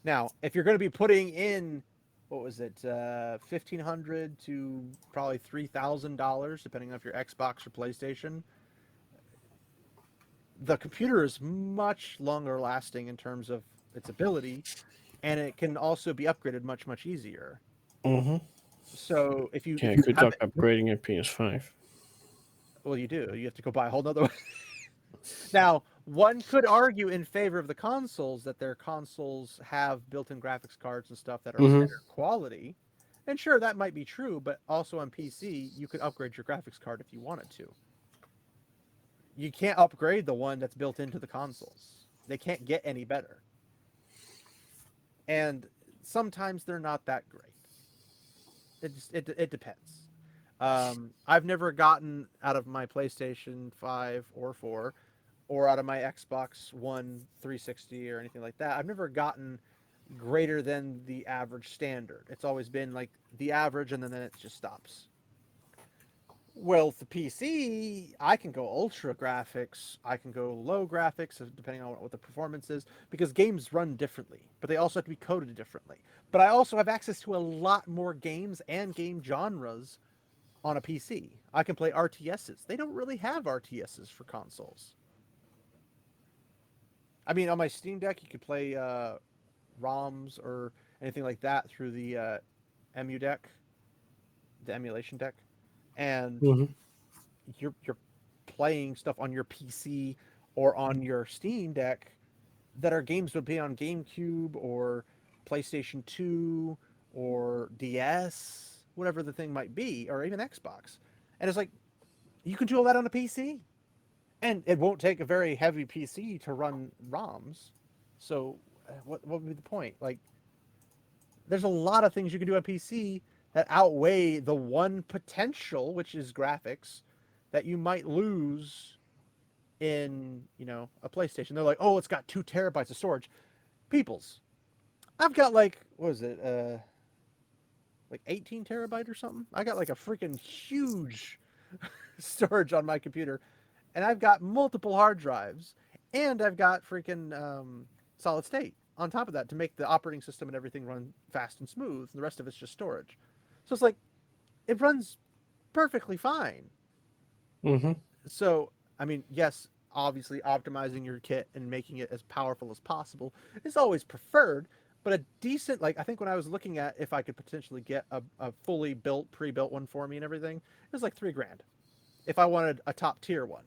B: Now, if you're going to be putting in, what was it, $1,500 to probably $3,000, depending on if you're Xbox or PlayStation, the computer is much longer lasting in terms of its ability, and it can also be upgraded much easier. So if you
C: good luck upgrading a PS5.
B: Well, you do. You have to go buy a whole nother one. Now, one could argue in favor of the consoles that their consoles have built-in graphics cards and stuff that are better quality. And sure, that might be true, but also on PC, you could upgrade your graphics card if you wanted to. You can't upgrade the one that's built into the consoles. They can't get any better. And sometimes they're not that great. It depends. I've never gotten out of my PlayStation 5 or 4 or out of my Xbox One 360 or anything like that. I've never gotten greater than the average standard. It's always been like the average, and then it just stops. Well, with the PC, I can go ultra graphics, I can go low graphics, depending on what the performance is, because games run differently, but they also have to be coded differently. But I also have access to a lot more games and game genres on a PC. I can play RTSs. They don't really have RTSs for consoles. I mean, on my Steam Deck, you could play ROMs or anything like that through the EMU deck, the emulation deck, and you're playing stuff on your PC or on your Steam Deck that are games would be on GameCube or PlayStation 2 or DS, whatever the thing might be, or even Xbox. And it's like, you can do all that on a PC. And it won't take a very heavy PC to run ROMs. So what would be the point? Like, there's a lot of things you can do on PC that outweigh the one potential, which is graphics, that you might lose in, a PlayStation. They're like, oh, it's got 2 terabytes of storage. Peoples, I've got like, what is it? Like 18 terabyte or something. I got like a freaking huge storage on my computer. And I've got multiple hard drives, and I've got freaking solid state on top of that to make the operating system and everything run fast and smooth. And the rest of it's just storage. So it's like, it runs perfectly fine. So, I mean, yes, obviously optimizing your kit and making it as powerful as possible is always preferred, but a decent, like, I think when I was looking at if I could potentially get a fully built, pre-built one for me and everything, it was like $3,000. If I wanted a top tier one.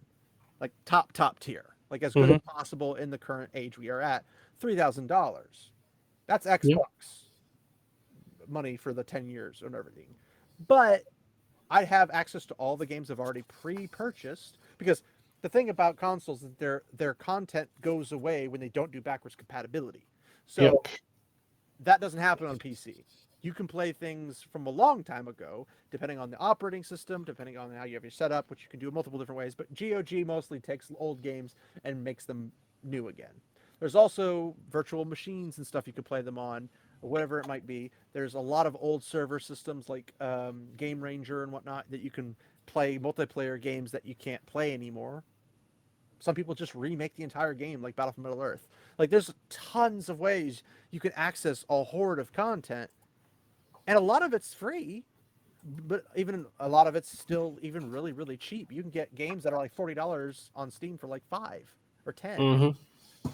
B: Like top tier, like as good as possible in the current age we are at, $3,000. That's Xbox money for the 10 years and everything. But I have access to all the games I've already pre-purchased, because the thing about consoles is that their content goes away when they don't do backwards compatibility. So that doesn't happen on PC. You can play things from a long time ago, depending on the operating system, depending on how you have your setup, which you can do multiple different ways. But GOG mostly takes old games and makes them new again. There's also virtual machines and stuff you can play them on, or whatever it might be. There's a lot of old server systems like Game Ranger and whatnot that you can play multiplayer games that you can't play anymore. Some people just remake the entire game, like Battle for Middle Earth. Like, there's tons of ways you can access a horde of content. And a lot of it's free. but even a lot of it's still even really, really cheap. You can get games that are like $40 on Steam for like 5 or 10.
C: Mm-hmm.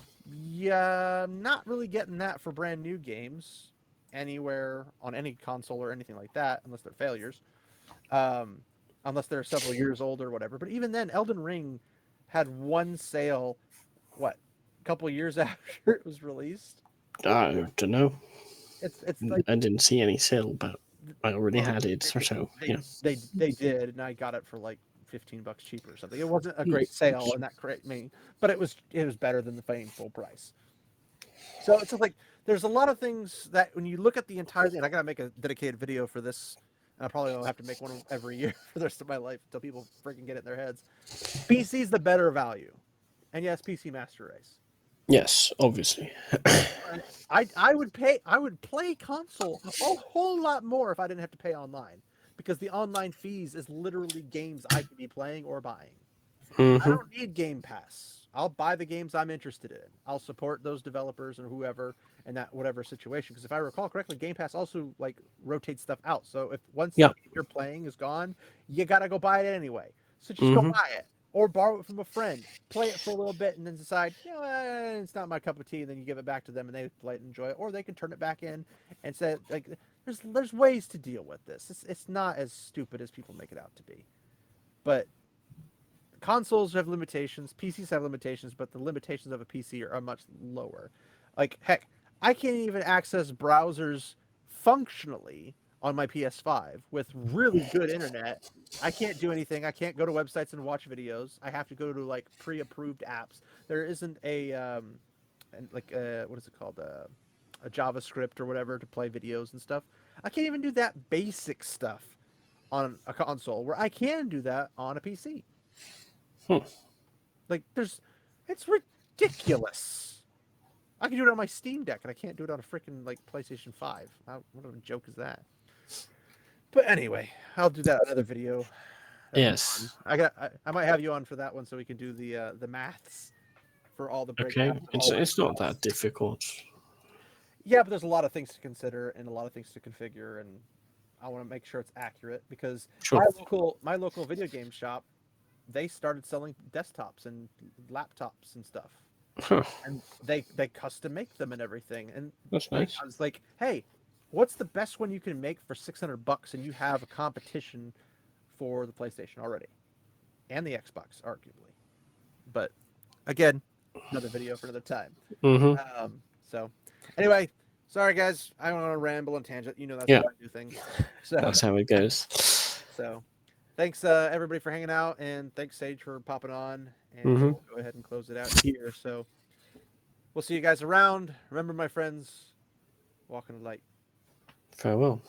B: Yeah, not really getting that for brand new games anywhere on any console or anything like that, unless they're failures. Um, unless they're several years old or whatever. But even then, Elden Ring had one sale, what, a couple years after it was released.
C: I don't know.
B: It's like
C: I didn't see any sale, but I already
B: well,
C: had it, or so. Yeah.
B: they did, and I got it for like $15 cheaper or something. It wasn't a great sale, and that correct me, but it was better than the paying full price. So it's just like there's a lot of things that when you look at the entire thing, I gotta make a dedicated video for this. I probably will have to make one every year for the rest of my life until people freaking get it in their heads. PC's the better value, and yes, PC Master Race.
C: Yes, obviously.
B: I would play console a whole lot more if I didn't have to pay online, because the online fees is literally games I could be playing or buying. I
C: Mm-hmm.
B: don't need Game Pass. I'll buy the games I'm interested in. I'll support those developers and whoever in that whatever situation. Because if I recall correctly, Game Pass also like rotates stuff out. So if once
C: Yeah.
B: the game you're playing is gone, you gotta go buy it anyway. So just go
C: Mm-hmm.
B: buy it or borrow it from a friend, play it for a little bit, and then decide, it's not my cup of tea. And then you give it back to them, and they play it and enjoy it, or they can turn it back in and say like, there's ways to deal with this. It's not as stupid as people make it out to be, but consoles have limitations, PCs have limitations, but the limitations of a PC are much lower. Like, heck, I can't even access browsers functionally on my PS5 with really good internet. I can't do anything. I can't go to websites and watch videos. I have to go to like pre-approved apps. There isn't a what is it called? A JavaScript or whatever to play videos and stuff. I can't even do that basic stuff on a console where I can do that on a PC. Like, it's ridiculous. I can do it on my Steam Deck, and I can't do it on a freaking like PlayStation 5. What a joke is that? But anyway, I'll do that another video. That'll be fun.
C: Yes.
B: I might have you on for that one so we can do the maths for all the
C: Okay.
B: breakdowns. of all the
C: It's not
B: costs.
C: that difficult.
B: Yeah, but there's a lot of things to consider and a lot of things to configure, and I want to make sure it's accurate because
C: Sure.
B: my local video game shop, they started selling desktops and laptops and stuff,
C: Huh.
B: and they custom make them and everything. And
C: That's nice.
B: I was like, hey, what's the best one you can make for $600, and you have a competition for the PlayStation already and the Xbox, arguably. But again, another video for another time.
C: Mm-hmm.
B: So anyway, sorry guys, I don't want to ramble and tangent. You know that's
C: Yeah.
B: how I do things. So
C: That's how it goes.
B: so thanks everybody for hanging out, and thanks Sage for popping on, and
C: Mhm.
B: we'll go ahead and close it out here. So we'll see you guys around. Remember, my friends, walk in the light.
C: Farewell.